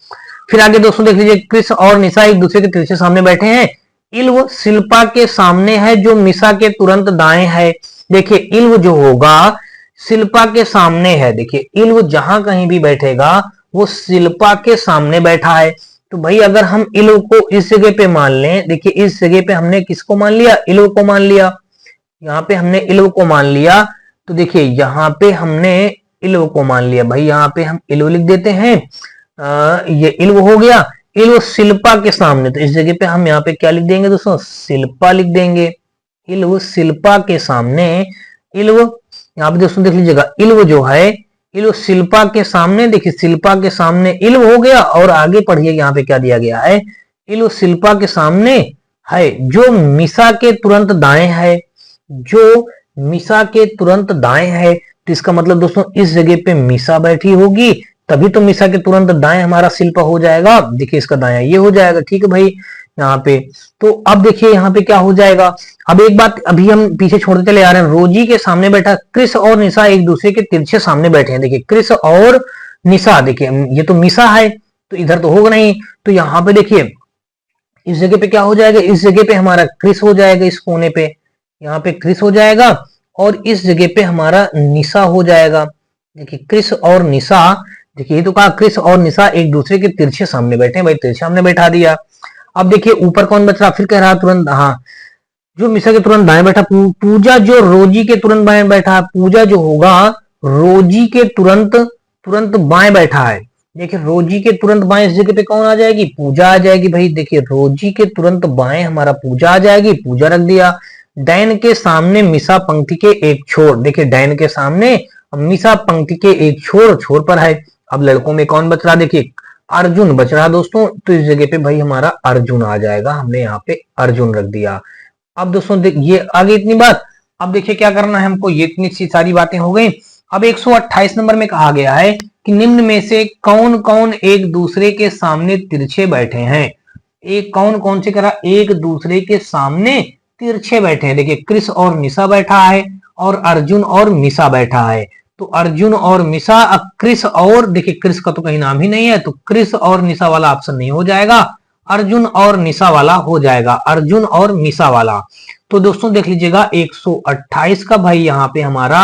फिर आगे दोस्तों देख लीजिए, क्रिस और निशा एक दूसरे के तिरछे सामने बैठे हैं। इल्व शिल्पा के सामने है जो निशा के तुरंत दाएं है। देखिए इल्व जो होगा शिल्पा के सामने है। देखिए इल्व जहां कहीं भी बैठेगा वो शिल्पा के सामने बैठा है। तो भाई अगर हम इल्व को इस जगह पे मान लें, देखिए इस जगह पे हमने किसको मान लिया, इल्व को मान लिया। यहाँ पे हमने इल्व को मान लिया, तो देखिए यहाँ पे हमने इल्व को मान लिया। भाई यहाँ पे हम इल्व लिख देते हैं। ये इल्व हो गया। इल्व शिल्पा के सामने, तो इस जगह पे हम यहाँ पे क्या लिख देंगे दोस्तों, शिल्पा लिख देंगे। इल्व शिल्पा के सामने, इल्व यहाँ पे दोस्तों देख लीजिएगा, इल्व जो है इल्व शिल्पा के सामने, देखिए शिल्पा के सामने इल्व हो गया। और आगे पढ़िए यहाँ पे क्या दिया गया है, इल्व शिल्पा के सामने है जो मिशा के तुरंत दाएं है, जो मिशा के तुरंत दाएं है। तो इसका मतलब दोस्तों इस जगह पे मिशा बैठी होगी, तभी तो मिशा के तुरंत दाएं हमारा शिल्पा हो जाएगा। देखिए इसका दाया ये हो जाएगा, ठीक है भाई यहाँ पे। तो अब देखिए यहाँ पे क्या हो जाएगा। अब एक बात अभी हम पीछे छोड़ते चले आ रहे हैं, रोजी के सामने बैठा क्रिस और निशा एक दूसरे के तिरछे सामने बैठे हैं। देखिए क्रिस और निशा, देखिए ये तो मिशा है तो इधर तो होगा नहीं, तो यहाँ पे देखिए इस जगह पे क्या हो जाएगा, इस जगह पे हमारा क्रिस हो जाएगा, इस कोने पे यहाँ पे क्रिस हो जाएगा और इस जगह पे हमारा निशा हो जाएगा। देखिए क्रिस और निशा, देखिए ये तो कहा क्रिस और निशा एक दूसरे के तिरछे सामने बैठे हैं, भाई तिरछे हमने बैठा दिया। अब देखिए ऊपर कौन बच रहा, फिर कह रहा तुरंत, हाँ जो मिशा के तुरंत दाएं बैठा, पूजा जो रोजी के तुरंत बाएं बैठा है। पूजा जो होगा रोजी के तुरंत बाएं बैठा है। देखिए रोजी के तुरंत बाएं इस जगह पे कौन आ जाएगी, पूजा आ जाएगी। भाई देखिए रोजी के तुरंत बाएं हमारा पूजा आ जाएगी, पूजा रख दिया। डैन के सामने मिशा पंक्ति के एक छोर, देखिए डैन के सामने मिशा पंक्ति के एक छोर पर है। अब लड़कों में कौन बच रहा, देखिए अर्जुन बच रहा दोस्तों, तो इस जगह पे भाई हमारा अर्जुन आ जाएगा, हमने यहाँ पे अर्जुन रख दिया। अब दोस्तों ये आगे इतनी बात। अब देखिए क्या करना है हमको, ये इतनी सी सारी बातें हो गई। अब 128 नंबर में कहा गया है कि निम्न में से कौन कौन एक दूसरे के सामने तिरछे बैठे हैं। एक कौन कौन से करा, एक दूसरे के सामने तिरछे बैठे हैं। देखिए क्रिस और निशा बैठा है और अर्जुन और मिशा बैठा है। तो अर्जुन और मिशा, क्रिस और, देखिए क्रिस का तो कहीं नाम ही नहीं है, तो क्रिस और निशा वाला ऑप्शन नहीं हो जाएगा, अर्जुन और निशा वाला हो जाएगा, अर्जुन और मिशा वाला। तो दोस्तों देख लीजिएगा 128 का भाई यहाँ पे हमारा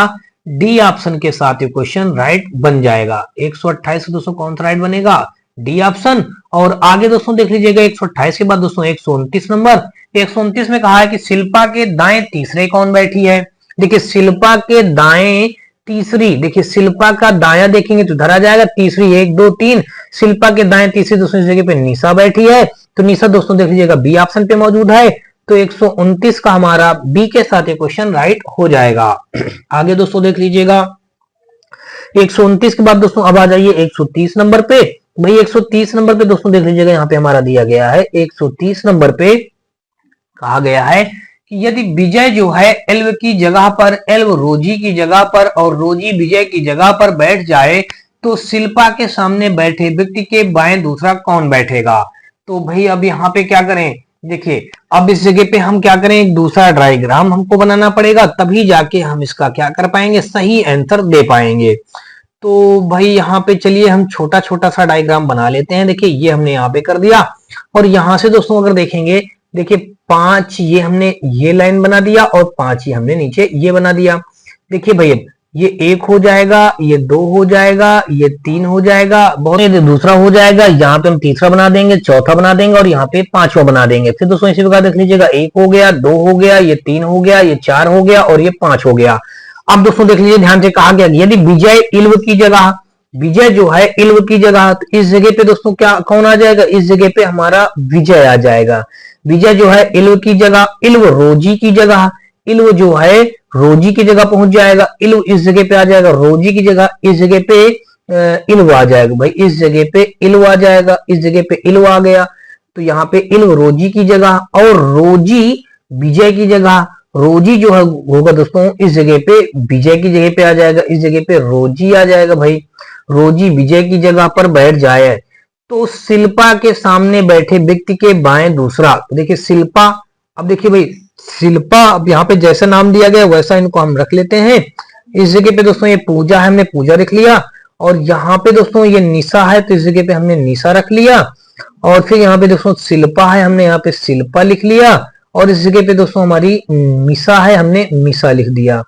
डी ऑप्शन के साथ ये क्वेश्चन राइट बन जाएगा। 128 का दोस्तों कौन सा राइट बनेगा, डी ऑप्शन। और आगे दोस्तों देख लीजिएगा 128 के बाद दोस्तों 129 नंबर, 129 में कहा है कि शिल्पा के दाएं तीसरे कौन बैठी है। देखिए शिल्पा के दाएं तीसरी, देखिए शिल्पा का दाया देखेंगे तो धरा जाएगा तीसरी, 1 2 3, शिल्पा के दाएं तीसरी दोस्तों इस जगह पे निशा बैठी है। तो निशा दोस्तों देख लीजिएगा बी ऑप्शन पे मौजूद है। तो 129 का हमारा बी के साथ ये क्वेश्चन राइट हो जाएगा। आगे दोस्तों देख लीजिएगा 129 के बाद दोस्तों अब आ जाइए 130 नंबर पे। भाई 130 नंबर पे दोस्तों देख लीजिएगा यहाँ पे हमारा दिया गया है 130 नंबर पे कहा गया है कि यदि विजय जो है एल्व की जगह पर, एल्व रोजी की जगह पर और रोजी विजय की जगह पर बैठ जाए तो शिल्पा के सामने बैठे व्यक्ति के बाएं दूसरा कौन बैठेगा। तो भाई अब यहाँ पे क्या करें, देखिए अब इस जगह पे हम क्या करें, एक दूसरा डायग्राम हमको बनाना पड़ेगा, तभी जाके हम इसका क्या कर पाएंगे, सही आंसर दे पाएंगे। तो भाई यहाँ पे चलिए हम छोटा छोटा सा डायग्राम बना लेते हैं। देखिए ये हमने यहाँ पे कर दिया और यहाँ से दोस्तों अगर देखेंगे, देखिए 5 ये हमने ये लाइन बना दिया और 5 ये हमने नीचे ये बना दिया। देखिए भैया ये 1 हो जाएगा, ये 2 हो जाएगा, ये 3 हो जाएगा, बहुत दूसरा हो जाएगा, यहाँ पे हम तीसरा बना देंगे, चौथा बना देंगे और यहाँ पे 5वां बना देंगे। फिर दोस्तों इसी प्रकार देख लीजिएगा 1 हो गया, 2 हो गया, ये 3 हो गया, ये 4 हो गया और ये 5 हो गया। अब दोस्तों देख लीजिए ध्यान से, कहा गया यदि विजय इल्व की जगह, विजय जो है इल्व की जगह, तो इस जगह पे दोस्तों क्या कौन आ जाएगा, इस जगह पे हमारा विजय आ जाएगा। विजय जो है इल्व की जगह, इल्व रोजी की जगह, इल्व जो है रोजी की जगह पहुंच जाएगा, इल्व इस जगह पे आ जाएगा, रोजी की जगह इस जगह पे इल्व आ जाएगा भाई, इस जगह पे इल्व आ जाएगा, इस जगह पे इल्व आ गया, तो यहाँ पे इल्व रोजी की जगह और रोजी विजय की जगह, रोजी जो है होगा दोस्तों इस जगह पे विजय की जगह पे आ जाएगा, इस जगह पे रोजी आ जाएगा भाई, रोजी विजय की जगह पर बैठ जाए तो शिल्पा के सामने बैठे व्यक्ति के बाएं दूसरा, तो देखिए शिल्पा, अब देखिए भाई शिल्पा, अब यहाँ पे जैसा नाम दिया गया वैसा इनको हम रख लेते हैं। इस जगह पे दोस्तों ये पूजा है, हमने पूजा रख लिया, और यहाँ पे दोस्तों ये निशा है तो इस जगह पे हमने निशा रख लिया, और फिर यहाँ पे दोस्तों शिल्पा है, हमने यहाँ पे शिल्पा लिख लिया, और इस जगह पे दोस्तों हमारी मिसा है, हमने मिसा लिख दिया,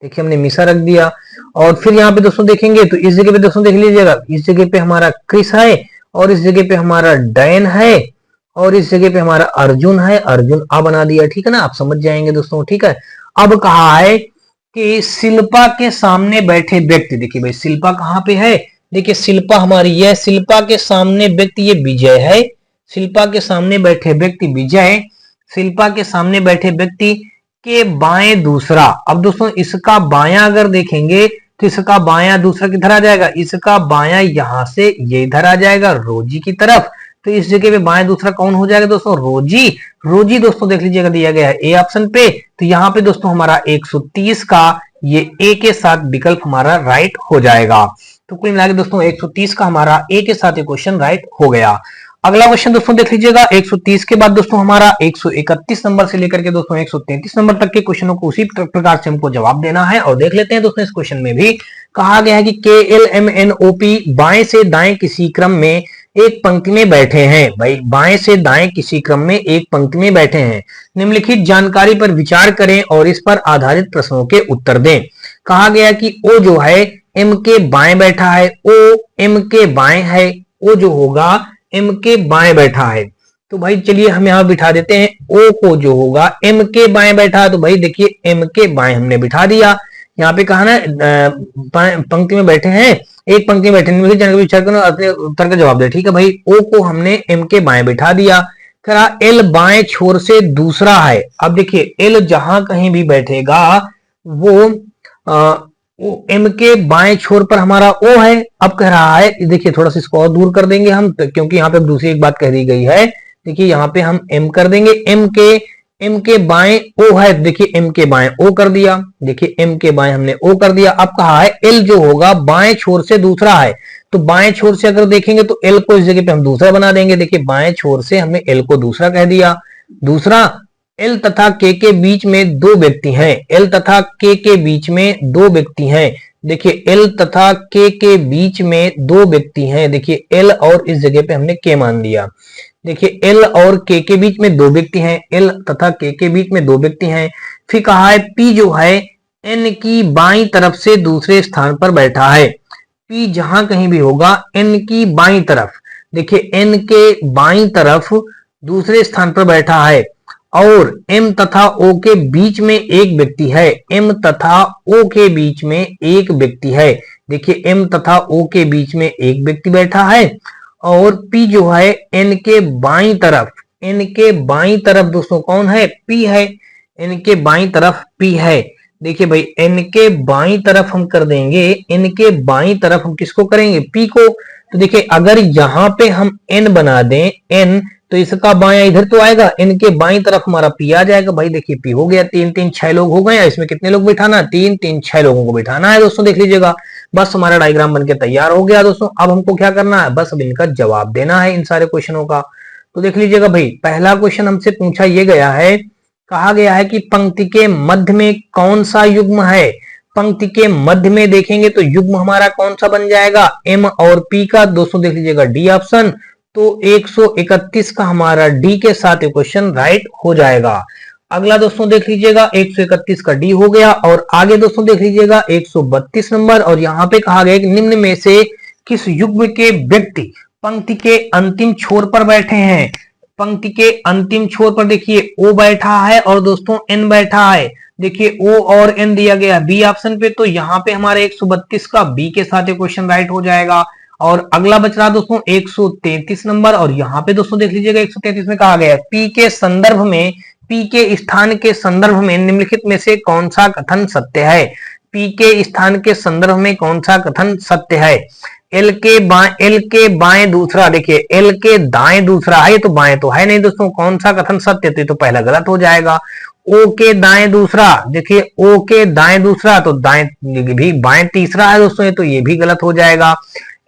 देखिए हमने मिसा रख दिया। और फिर यहाँ पे दोस्तों देखेंगे तो इस जगह पे दोस्तों देख लीजिएगा, इस जगह पे हमारा क्रिस है, और इस जगह पे हमारा डैन है, और इस जगह पे हमारा अर्जुन है, अर्जुन आ बना दिया, ठीक है ना, आप समझ जाएंगे दोस्तों, ठीक है। अब कहा है कि शिल्पा के सामने बैठे व्यक्ति, देखिए भाई शिल्पा कहाँ पे है, देखिए शिल्पा हमारी, यह शिल्पा के सामने व्यक्ति ये विजय है, शिल्पा के सामने बैठे व्यक्ति विजय, शिल्पा के सामने बैठे व्यक्ति के बाएं दूसरा, अब दोस्तों इसका बायां अगर देखेंगे तो इसका बायां दूसरा किधर आ जाएगा, इसका बायां यहां से ये इधर आ जाएगा रोजी की तरफ, तो इस जगह पे बाएं दूसरा कौन हो जाएगा दोस्तों, रोजी, रोजी दोस्तों देख लीजिएगा दिया गया है ए ऑप्शन पे, तो यहाँ पे दोस्तों हमारा 130 का ये ए के साथ विकल्प हमारा राइट हो जाएगा। तो कुल मिला के दोस्तों 130 का हमारा ए के साथ ये क्वेश्चन राइट हो गया। अगला क्वेश्चन दोस्तों देख लीजिएगा, 130 के बाद दोस्तों हमारा 131 नंबर से लेकर के दोस्तों 133 नंबर तक के क्वेश्चनों को उसी प्रकार से हमको जवाब देना है, और देख लेते हैं दोस्तों इस क्वेश्चन में भी कहा गया है कि KLMNOP बाएं से दाएं किसी क्रम में एक पंक्ति में बैठे हैं, भाई बाएं से दाएं किसी क्रम में एक पंक्ति में बैठे हैं, निम्नलिखित जानकारी पर विचार करें और इस पर आधारित प्रश्नों के उत्तर दें। कहा गया कि ओ जो है एम के बाएं बैठा है, ओ एम के बाएं है, ओ जो होगा एम के बाएं बैठा है, तो भाई चलिए हम यहां बिठा देते हैं ओ को, जो होगा एम के बाएं बैठा है, तो भाई देखिए एम के बाएं हमने बिठा दिया, यहाँ पे कहा ना पंक्ति में बैठे हैं, एक पंक्ति में बैठे, जानकारी विचार करो अपने उत्तर का जवाब दे, ठीक है भाई, ओ को हमने एम के बाएं बिठा दिया। करा एल बाएं छोर से दूसरा है, अब देखिए एल जहां कहीं भी बैठेगा वो एम के बाएं छोर पर हमारा ओ है, अब कह रहा है देखिए थोड़ा सा इसको और दूर कर देंगे हम, क्योंकि यहाँ पे दूसरी एक बात कह दी गई है, देखिए यहाँ पे हम एम कर देंगे, एम के बाएं ओ है, देखिए एम के बाएं ओ कर दिया, देखिए एम के बाएं हमने ओ कर दिया। अब कहा है एल जो होगा बाएं छोर से दूसरा है, तो बाएं छोर से अगर देखेंगे तो एल को इस जगह पे हम दूसरा बना देंगे, देखिए बाएं छोर से हमने एल को दूसरा कह दिया। दूसरा, एल तथा के बीच में दो व्यक्ति हैं, एल तथा के बीच में दो व्यक्ति हैं, देखिए एल तथा के बीच में दो व्यक्ति हैं, देखिए एल और इस जगह पे हमने के मान दिया, देखिए एल और के बीच में दो व्यक्ति हैं, एल तथा के बीच में दो व्यक्ति हैं। फिर कहा है पी जो है एन की बाईं तरफ से दूसरे स्थान पर बैठा है, पी जहां कहीं भी होगा एन की बाईं तरफ, देखिए एन के बाईं तरफ दूसरे स्थान पर बैठा है, और एम तथा ओ के बीच में एक व्यक्ति है, एम तथा ओ के बीच में एक व्यक्ति है, देखिए एम तथा ओ के बीच में एक व्यक्ति बैठा है, और पी जो है एन के बाईं तरफ, एन के बाईं तरफ दोस्तों कौन है, पी है, एन के बाईं तरफ पी है, देखिए भाई एन के बाईं तरफ हम कर देंगे, एन के बाईं तरफ हम किसको करेंगे, पी को, तो देखिए अगर यहां पे हम एन बना दें, एन, तो इसका बायां इधर तो आएगा, इनके बाईं तरफ हमारा पी आ जाएगा, भाई देखिए पी हो गया, 3 3 6 लोग हो गए, इसमें कितने लोग बिठाना, 3 3 6 लोगों को बिठाना है दोस्तों, देख लीजिएगा, बस हमारा डायग्राम बनके तैयार हो गया दोस्तों। अब हमको क्या करना है, बस अब इनका जवाब देना है इन सारे क्वेश्चनों का। तो देख लीजिएगा भाई, पहला क्वेश्चन हमसे पूछा ये गया है, कहा गया है कि पंक्ति के मध्य में कौन सा युग्म है, पंक्ति के मध्य में देखेंगे तो युग्म हमारा कौन सा बन जाएगा, एम और पी का, दोस्तों देख लीजिएगा डी ऑप्शन, तो 131 का हमारा डी के साथ क्वेश्चन राइट हो जाएगा। अगला दोस्तों देख लीजिएगा 131 का डी हो गया, और आगे दोस्तों देख लीजिएगा 132 नंबर, और यहाँ पे कहा गया कि निम्न में से किस युग्म के व्यक्ति पंक्ति के अंतिम छोर पर बैठे हैं, पंक्ति के अंतिम छोर पर देखिए ओ बैठा है और दोस्तों एन बैठा है, देखिए ओ और एन दिया गया बी ऑप्शन पे, तो यहाँ पे हमारे 132 का बी के साथ क्वेश्चन राइट हो जाएगा। और अगला बच रहा दोस्तों 133 नंबर। और यहाँ पे दोस्तों देख लीजिएगा 133 में कहा गया है पी के संदर्भ में, पी के स्थान के संदर्भ में निम्नलिखित में से कौन सा कथन सत्य है। पी के स्थान के संदर्भ में कौन सा कथन सत्य है। एल के बाएं दूसरा, देखिए एल के दाएं दूसरा है, तो बाएं तो है नहीं दोस्तों, कौन सा कथन सत्य, तो ये तो पहला गलत हो जाएगा। ओ के दाएं दूसरा, देखिए ओ के दाएं दूसरा, तो दाएं भी बाएं तीसरा है दोस्तों, ये तो ये भी गलत हो जाएगा।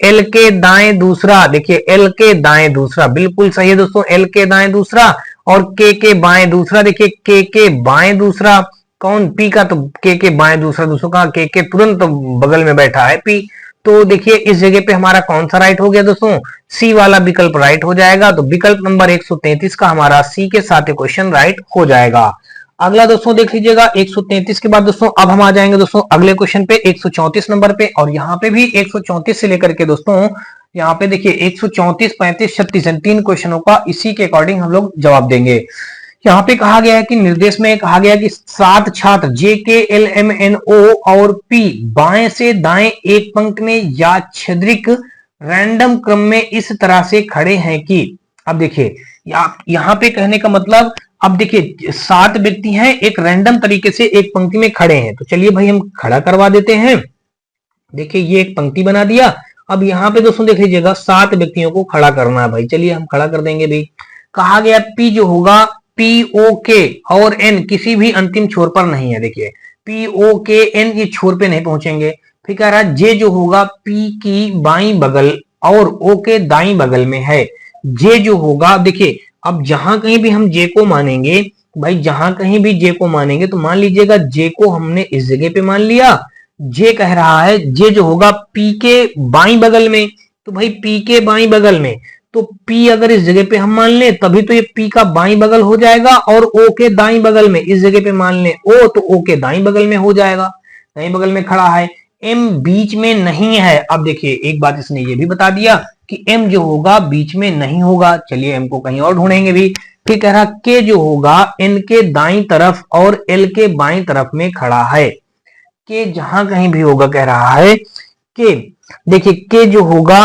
एल के दाएं दूसरा, देखिए एल के दाएं दूसरा बिल्कुल सही है दोस्तों, एल के दाएं दूसरा। और के बाएं दूसरा, देखिए के बाएं दूसरा कौन, पी का, तो के बाएं दूसरा दोस्तों का के तुरंत बगल में बैठा है पी। तो देखिए इस जगह पे हमारा कौन सा राइट हो गया दोस्तों, सी वाला विकल्प राइट हो जाएगा। तो विकल्प नंबर 133 का हमारा सी के साथ क्वेश्चन राइट हो जाएगा। अगला दोस्तों देख लीजिएगा 133 के बाद दोस्तों अब हम आ जाएंगे दोस्तों अगले क्वेश्चन पे 134 नंबर पे। और यहाँ पे भी 134 से लेकर के दोस्तों यहाँ पे देखिए 134, 35, 36 तीन क्वेश्चनों का इसी के अकॉर्डिंग हम लोग जवाब देंगे। यहाँ पे कहा गया है कि निर्देश में कहा गया है कि 7 छात्र जे के एल एम एन ओ और पी बाएं से दाएं एक पंक्ति में यादृच्छिक रैंडम क्रम में इस तरह से खड़े हैं कि, अब देखिए यहाँ पे कहने का मतलब, अब देखिए 7 व्यक्ति हैं एक रैंडम तरीके से एक पंक्ति में खड़े हैं, तो चलिए भाई हम खड़ा करवा देते हैं। देखिए ये एक पंक्ति बना दिया। अब यहाँ पे दोस्तों देख लीजिएगा 7 व्यक्तियों को खड़ा करना है भाई, चलिए हम खड़ा कर देंगे भाई। कहा गया पी जो होगा पी ओ के और एन किसी भी अंतिम छोर पर नहीं है, देखिए पी ओ के एन ये छोर पे नहीं पहुंचेंगे। फिर कह रहा है जे जो होगा पी की बाईं बगल और ओ के दाईं बगल में है। जे जो होगा, देखिए अब जहां कहीं भी हम जे को मानेंगे भाई, जहां कहीं भी जे को मानेंगे तो मान लीजिएगा जे को हमने इस जगह पे मान लिया। जे कह रहा है जे जो होगा पी के बाईं बगल में, तो भाई पी के बाईं बगल में, तो पी अगर इस जगह पे हम मान लें तभी तो ये पी का बाईं बगल हो जाएगा। और ओ के दाईं बगल में इस जगह पे मान लें ओ, तो ओ के दाईं बगल में हो जाएगा, दाईं बगल में खड़ा है। एम बीच में नहीं है। अब देखिए एक बात इसने ये भी बता दिया कि एम जो होगा बीच में नहीं होगा, चलिए एम को कहीं और ढूंढेंगे भी। फिर कह रहा के जो होगा एन के दाईं तरफ और एल के बाईं तरफ में खड़ा है। के जहां कहीं भी होगा कह रहा है के, देखिए के जो होगा,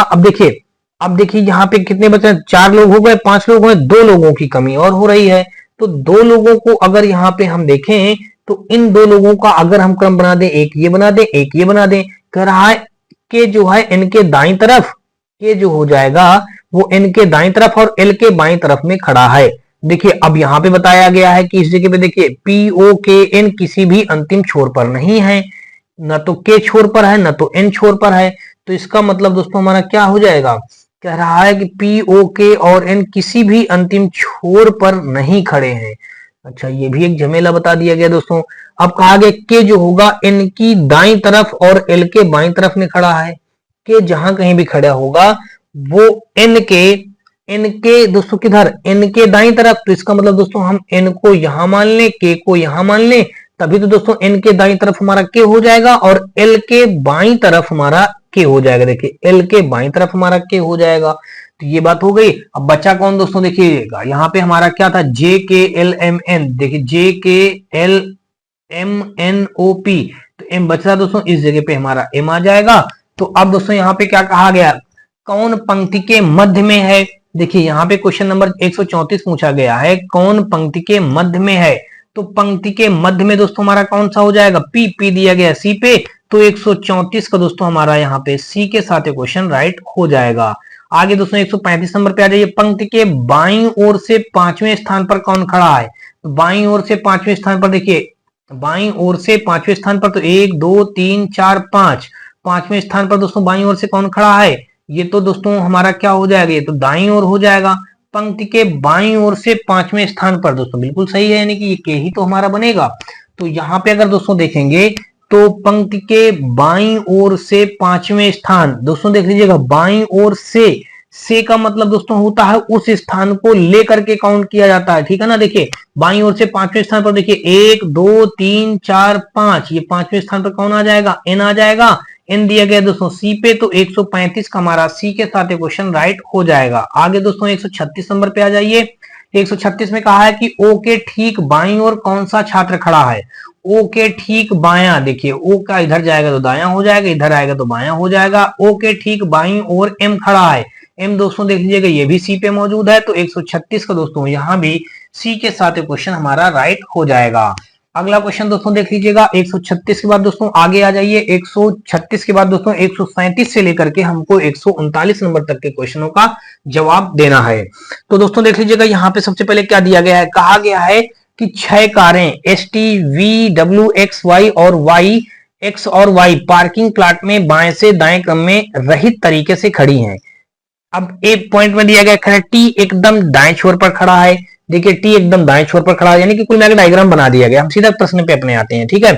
अब देखिए यहाँ पे कितने बचे, 4 लोग हो गए, 5 लोग हो गए, 2 लोगों की कमी और हो रही है। तो 2 लोगों को अगर यहाँ पे हम देखें तो इन 2 लोगों का अगर हम क्रम बना दें, एक ये बना दें एक ये बना दें, कह रहा है के जो है एन के दाईं तरफ, के जो हो जाएगा वो एन के दाईं तरफ और एल के बाईं तरफ में खड़ा है। देखिए अब यहाँ पे बताया गया है कि इस जगह पे देखिए पी ओ के एन किसी भी अंतिम छोर पर नहीं है, न तो के छोर पर है न तो एन छोर पर है। तो इसका मतलब दोस्तों हमारा क्या हो जाएगा, कह रहा है कि पी ओ के और एन किसी भी अंतिम छोर पर नहीं खड़े हैं। अच्छा ये भी एक झमेला बता दिया गया दोस्तों। अब कहा गया के जो होगा एन की दाईं तरफ और एल के बाईं तरफ में खड़ा है। के जहां कहीं भी खड़ा होगा वो एन के दोस्तों किधर, एन के दाईं तरफ, तो इसका मतलब दोस्तों हम एन को यहां मान लें के को यहां मान लें, तभी तो दोस्तों एन के दाईं तरफ हमारा के हो जाएगा और एल के बाईं तरफ हमारा के हो जाएगा। देखिए एल के बाईं तरफ हमारा के हो जाएगा। तो ये बात हो गई। अब बचा कौन दोस्तों, देखिएगा यहाँ पे हमारा क्या था, जे के एल एम एन, देखिए J K L M N O P, तो एम बच रहा दोस्तों, इस जगह पे हमारा एम आ जाएगा। तो अब दोस्तों यहाँ पे क्या कहा गया, कौन पंक्ति के मध्य में है। देखिए यहाँ पे क्वेश्चन नंबर 134 पूछा गया है, कौन पंक्ति के मध्य में है। तो पंक्ति के मध्य में दोस्तों हमारा कौन सा हो जाएगा, पी दिया गया सी पे, तो 134 का दोस्तों हमारा यहाँ पे सी के साथ क्वेश्चन राइट हो जाएगा। आगे दोस्तों 135 नंबर पे आ जाइए, पंक्ति के बाईं ओर से 5वें स्थान पर कौन खड़ा है। बाईं ओर से 5वें स्थान पर, देखिए बाईं ओर से 5वें स्थान पर तो 1 2 3 4 5, 5वें स्थान पर दोस्तों बाईं ओर से कौन खड़ा है, ये तो दोस्तों हमारा क्या हो जाएगा, ये तो दाईं ओर हो जाएगा। पंक्ति के बाईं ओर से 5वें स्थान पर दोस्तों बिल्कुल सही है, यानी कि ये के ही तो हमारा बनेगा। तो यहाँ पे अगर दोस्तों देखेंगे तो पंक्ति के बाईं ओर से 5वें स्थान, दोस्तों देख लीजिएगा बाईं ओर से का मतलब दोस्तों होता है उस स्थान को लेकर के काउंट किया जाता है, ठीक है ना। देखिए बाईं ओर से 5वें स्थान पर देखिए 1 2 3 4 5, ये 5वें स्थान पर कौन आ जाएगा, एन आ जाएगा। एन दिया गया दोस्तों सी पे, तो 135 का हमारा सी के साथ क्वेश्चन राइट हो जाएगा। आगे दोस्तों 136 नंबर पे आ जाइए। 136 में कहा है कि ओ के ठीक बाईं ओर कौन सा छात्र खड़ा है। ओ के ठीक बायां, देखिए ओ का इधर जाएगा तो दायां हो जाएगा, इधर आएगा तो बायां हो जाएगा। ओ के ठीक बाईं ओर एम खड़ा है। एम दोस्तों देख लीजिएगा ये भी सी पे मौजूद है, तो 136 का दोस्तों यहां भी सी के साथ क्वेश्चन हमारा राइट हो जाएगा। अगला क्वेश्चन दोस्तों देख लीजिएगा। 136 के बाद दोस्तों आगे आ जाइए। 136 के बाद दोस्तों 137 से लेकर के हमको 139 नंबर तक के क्वेश्चनों का जवाब देना है। तो दोस्तों देख लीजिएगा यहाँ पे सबसे पहले क्या दिया गया है, कहा गया है कि 6 कारें S T V W X Y और वाई एक्स और वाई पार्किंग प्लाट में बाएं से दाएं क्रम में रहित तरीके से खड़ी हैं। अब एक पॉइंट में दिया गया है टी एकदम दाएं छोर पर खड़ा है। देखिए टी एकदम दाएं छोर पर खड़ा है, यानी कि कुल मिलाकर डायग्राम बना दिया गया। हम सीधा प्रश्न पे अपने आते हैं, ठीक है।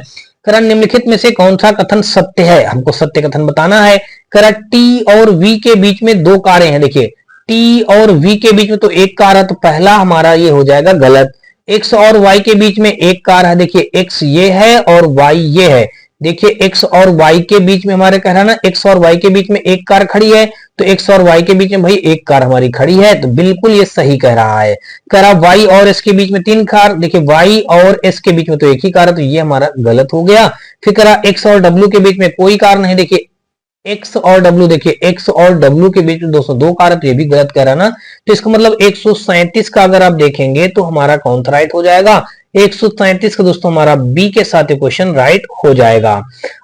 करण निम्नलिखित में से कौन सा कथन सत्य है, हमको सत्य कथन बताना है। करण टी और वी के बीच में दो कारें हैं। देखिए टी और वी के बीच में तो एक कार है, तो पहला हमारा ये हो जाएगा गलत। एक्स और वाई के बीच में एक कार है। देखिए एक्स ये है और वाई ये है। देखिए एक्स और वाई के बीच में हमारे कह रहा है ना, एक्स और वाई के बीच में एक कार खड़ी है, तो एक्स और वाई के बीच में भाई एक कार हमारी खड़ी है, तो बिल्कुल ये सही कह रहा है। कह रहा वाई और एस के बीच में तीन कार। देखिए वाई और एस के बीच में तो एक ही कार है, तो ये हमारा गलत हो गया। फिर कह रहा एक्स और डब्ल्यू के बीच में कोई कार नहीं। देखिए एक्स और डब्ल्यू, देखिए एक्स और डब्ल्यू के बीच में दोस्तों दो कार है, तो ये भी गलत कह रहा है ना। तो इसका मतलब 137 का अगर आप देखेंगे तो हमारा कौन सा राइट हो जाएगा, 137 का दोस्तों हमारा बी के साथ क्वेश्चन राइट हो जाएगा।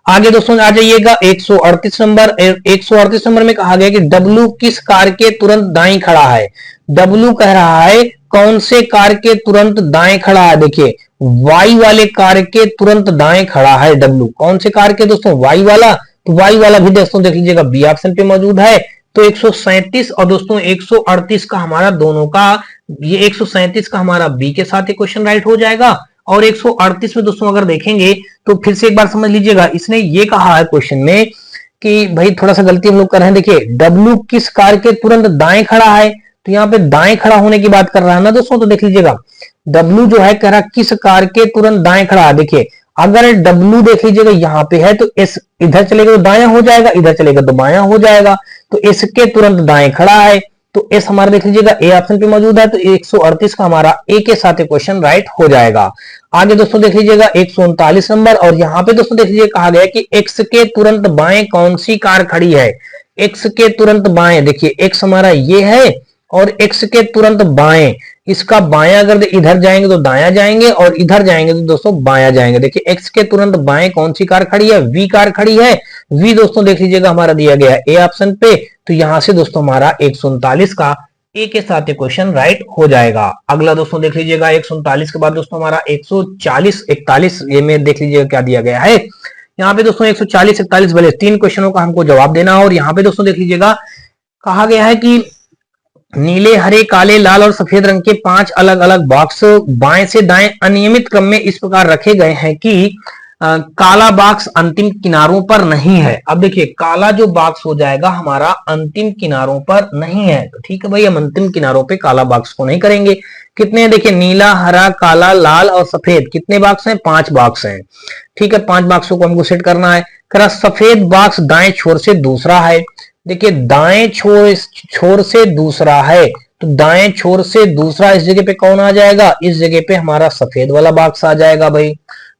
आगे दोस्तों आ जाइएगा 138 नंबर। 138 नंबर में कहा गया कि डब्ल्यू किस कार के तुरंत दाएं खड़ा है। डब्ल्यू कह रहा है कौन से कार के तुरंत दाएं खड़ा है। देखिए वाई वाले कार के तुरंत दाएं खड़ा है डब्ल्यू। कौन से कार के दोस्तों, वाई वाला। तो वाई वाला भी दोस्तों देख लीजिएगा बी ऑप्शन पे मौजूद है। तो 137 और दोस्तों 138 का हमारा दोनों का, ये 137 का हमारा बी के साथ क्वेश्चन राइट हो जाएगा। और 138 में दोस्तों अगर देखेंगे तो फिर से एक बार समझ लीजिएगा, इसने ये कहा है क्वेश्चन में कि भाई थोड़ा सा गलती हम लोग कर रहे हैं। देखिए डब्ल्यू किस कार के तुरंत दाएं खड़ा है, तो यहाँ पे दाएं खड़ा होने की बात कर रहा है ना दोस्तों। तो देख लीजिएगा डब्ल्यू जो है कह रहा किस कार के तुरंत दाएं खड़ा है। देखिए अगर डब्ल्यू देख लीजिएगा यहाँ पे है, तो एस इधर चलेगा तो दायां हो जाएगा, इधर चलेगा तो बायां हो जाएगा, तो इसके तुरंत दाएं खड़ा है, तो एस हमारा देख लीजिएगा ए ऑप्शन पे मौजूद है। तो 138 का हमारा ए के साथ क्वेश्चन राइट हो जाएगा। आगे दोस्तों देख लीजिएगा 139 नंबर। और यहाँ पे दोस्तों देख लीजिए कहा गया कि एक्स के तुरंत बाएं कौन सी कार खड़ी है। एक्स के तुरंत बाएं, देखिए एक्स हमारा ये है और एक्स के तुरंत बाएं, इसका बायां अगर इधर जाएंगे तो दायां जाएंगे और इधर जाएंगे तो दोस्तों बायां जाएंगे। देखिए एक्स के तुरंत बाएं कौन सी कार खड़ी है, वी कार खड़ी है। वी दोस्तों देख लीजिएगा हमारा दिया गया ए ऑप्शन पे। तो यहां से दोस्तों हमारा 139 का ए के साथ क्वेश्चन राइट हो जाएगा। अगला दोस्तों देख लीजिएगा 139 के बाद दोस्तों हमारा 140 41 ये में देख लीजिएगा क्या दिया गया है। यहाँ पे दोस्तों 140 41 वाले तीन क्वेश्चनों का हमको जवाब देना है। और यहाँ पे दोस्तों देख लीजिएगा कहा गया है कि नीले हरे काले लाल और सफेद रंग के 5 अलग अलग बॉक्स बाएं से दाएं अनियमित क्रम में इस प्रकार रखे गए हैं कि काला बॉक्स अंतिम किनारों पर नहीं है। अब देखिए काला जो बॉक्स हो जाएगा हमारा अंतिम किनारों पर नहीं है, तो ठीक है भाई हम अंतिम किनारों पे काला बॉक्स को नहीं करेंगे। कितने हैं, देखिए नीला हरा काला लाल और सफेद कितने बॉक्स हैं, 5 बॉक्स हैं। ठीक है 5 बॉक्सों को हमको सेट करना है। करा सफेद बॉक्स दाएं छोर से दूसरा है। देखिए दाएं छोर से दूसरा है, तो दाएं छोर से दूसरा इस जगह पे कौन आ जाएगा, इस जगह पे हमारा सफेद वाला बॉक्स आ जाएगा भाई।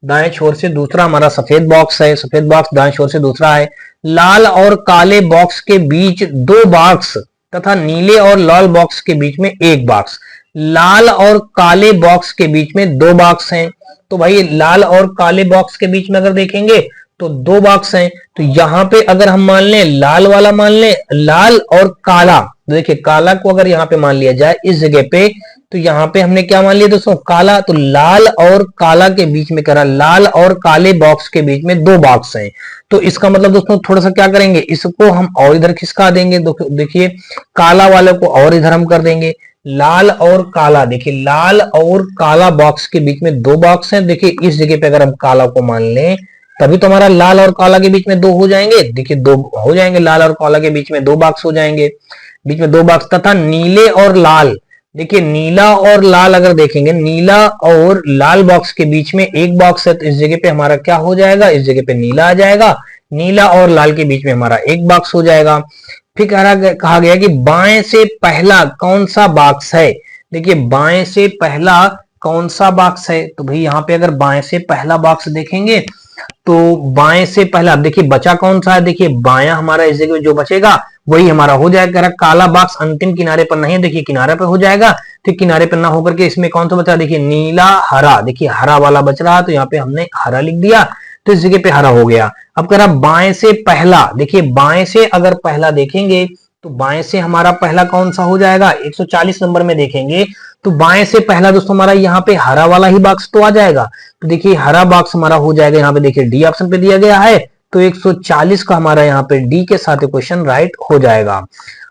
दाएं छोर से दूसरा हमारा सफेद बॉक्स है, सफेद बॉक्स दाएं छोर से दूसरा है। लाल और काले बॉक्स के बीच 2 बॉक्स तथा नीले और लाल बॉक्स के बीच में 1 बॉक्स। लाल और काले बॉक्स के बीच में 2 बॉक्स हैं, तो भाई लाल और काले बॉक्स के बीच में अगर देखेंगे तो 2 बॉक्स हैं। तो यहाँ पे अगर हम मान लें लाल वाला मान लें, लाल और काला, देखिए काला को अगर यहाँ पे मान लिया जाए इस जगह पे, तो यहाँ पे हमने क्या मान लिया दोस्तों, काला। तो लाल और काला के बीच में करा, लाल और काले बॉक्स के बीच में 2 बॉक्स हैं। तो इसका मतलब दोस्तों थोड़ा सा क्या करेंगे, इसको हम और इधर खिसका देंगे। देखिए काला वाले को और इधर हम कर देंगे। लाल और काला, देखिए लाल और काला बॉक्स के बीच में 2 बॉक्स हैं। देखिए इस जगह पे अगर हम काला को मान लें तभी तो हमारा लाल और काला के बीच में 2 हो जाएंगे। देखिए 2 हो जाएंगे, लाल और काला के बीच में 2 बॉक्स हो जाएंगे, बीच में 2 बॉक्स। तथा नीले और लाल, देखिए नीला और लाल अगर देखेंगे, नीला और लाल बॉक्स के बीच में 1 बॉक्स है, तो इस जगह पे हमारा क्या हो जाएगा, इस जगह पे नीला आ जाएगा। नीला और लाल के बीच में हमारा एक बॉक्स हो जाएगा। फिर कहा गया कि बाएं से पहला कौन सा बॉक्स है। देखिए बाएं से पहला कौन सा बॉक्स है, तो भाई यहाँ पे अगर बाएं से पहला बॉक्स देखेंगे तो बाएं से पहला देखिए बचा कौन सा है, देखिए बायां हमारा इस जगह जो बचेगा वही हमारा हो जाएगा। काला बॉक्स अंतिम किनारे पर नहीं है, देखिए किनारे पर हो जाएगा। तो किनारे पर ना होकर के इसमें कौन सा बचा, देखिए नीला हरा, देखिए हरा वाला बच रहा, तो यहाँ पे हमने हरा लिख दिया, तो इस जगह पे हरा हो गया। अब कह रहा बाएं से पहला, देखिए बाएं से अगर पहला देखेंगे तो बाएं से हमारा पहला कौन सा हो जाएगा, 140 नंबर में देखेंगे तो बाएं से पहला दोस्तों हमारा यहाँ पे हरा वाला ही बॉक्स तो आ जाएगा। तो देखिए हरा बॉक्स हमारा हो जाएगा, यहाँ पे देखिए डी ऑप्शन पे दिया गया है, तो 140 का हमारा यहाँ पे डी के साथ क्वेश्चन राइट हो जाएगा।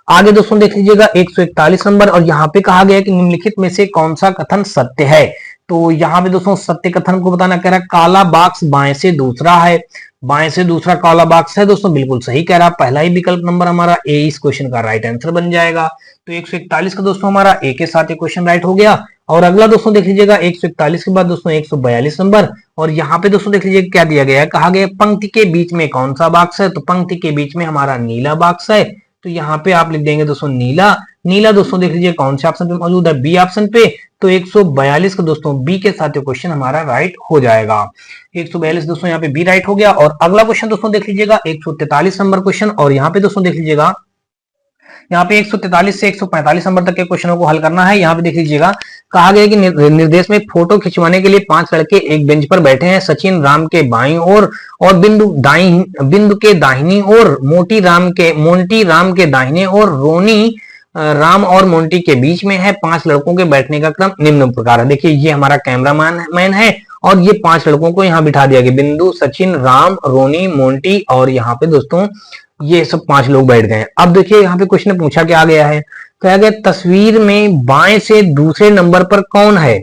आगे दोस्तों देख लीजिएगा 141 नंबर, और यहाँ पे कहा गया कि निम्नलिखित में से कौन सा कथन सत्य है। तो यहाँ पे दोस्तों सत्य कथन को बताना कह रहा है, काला बॉक्स बाएं से दूसरा है, बाएं से दूसरा काला बॉक्स है। दोस्तों बिल्कुल सही कह रहा है, पहला ही विकल्प नंबर हमारा ए इस क्वेश्चन का राइट आंसर बन जाएगा। तो 141 का दोस्तों हमारा ए के साथ क्वेश्चन राइट हो गया। और अगला दोस्तों देख लीजिएगा 141 के बाद दोस्तों 142 नंबर, और यहाँ पे दोस्तों देख लीजिए क्या दिया गया है, कहा गया पंक्ति के बीच में कौन सा बॉक्स है। तो पंक्ति के बीच में हमारा नीला बॉक्स है, तो यहाँ पे आप लिख देंगे दोस्तों नीला। नीला दोस्तों देख लीजिए कौन से ऑप्शन पे मौजूद है, बी ऑप्शन पे, तो 142 का दोस्तों बी के साथ क्वेश्चन हमारा राइट हो जाएगा। 142 दोस्तों यहाँ पे बी राइट हो गया। और अगला क्वेश्चन दोस्तों देख लीजिएगा 143 नंबर क्वेश्चन, और यहाँ पे दोस्तों देख लीजिएगा यहाँ पे 143 से 145 नंबर तक के क्वेश्चनों को हल करना है। यहाँ पे देख लीजिएगा कहा गया कि निर्देश में फोटो खिंचवाने के लिए 5 लड़के एक बेंच पर बैठे हैं। सचिन राम के बाईं ओर और बिंदु के दाहिनी ओर, मोंटी राम के दाहिने और रोनी राम और मोंटी के बीच में है। 5 लड़कों के बैठने का क्रम निम्न प्रकार है। देखिए ये हमारा कैमरामैन है और ये 5 लड़कों को यहाँ बिठा दिया गया, बिंदु, सचिन, राम, रोनी, मोंटी, और यहाँ पे दोस्तों ये सब 5 लोग बैठ गए। अब देखिए यहाँ पे क्वेश्चन पूछा क्या गया है, कहा गया तस्वीर में बाएं से दूसरे नंबर पर कौन है।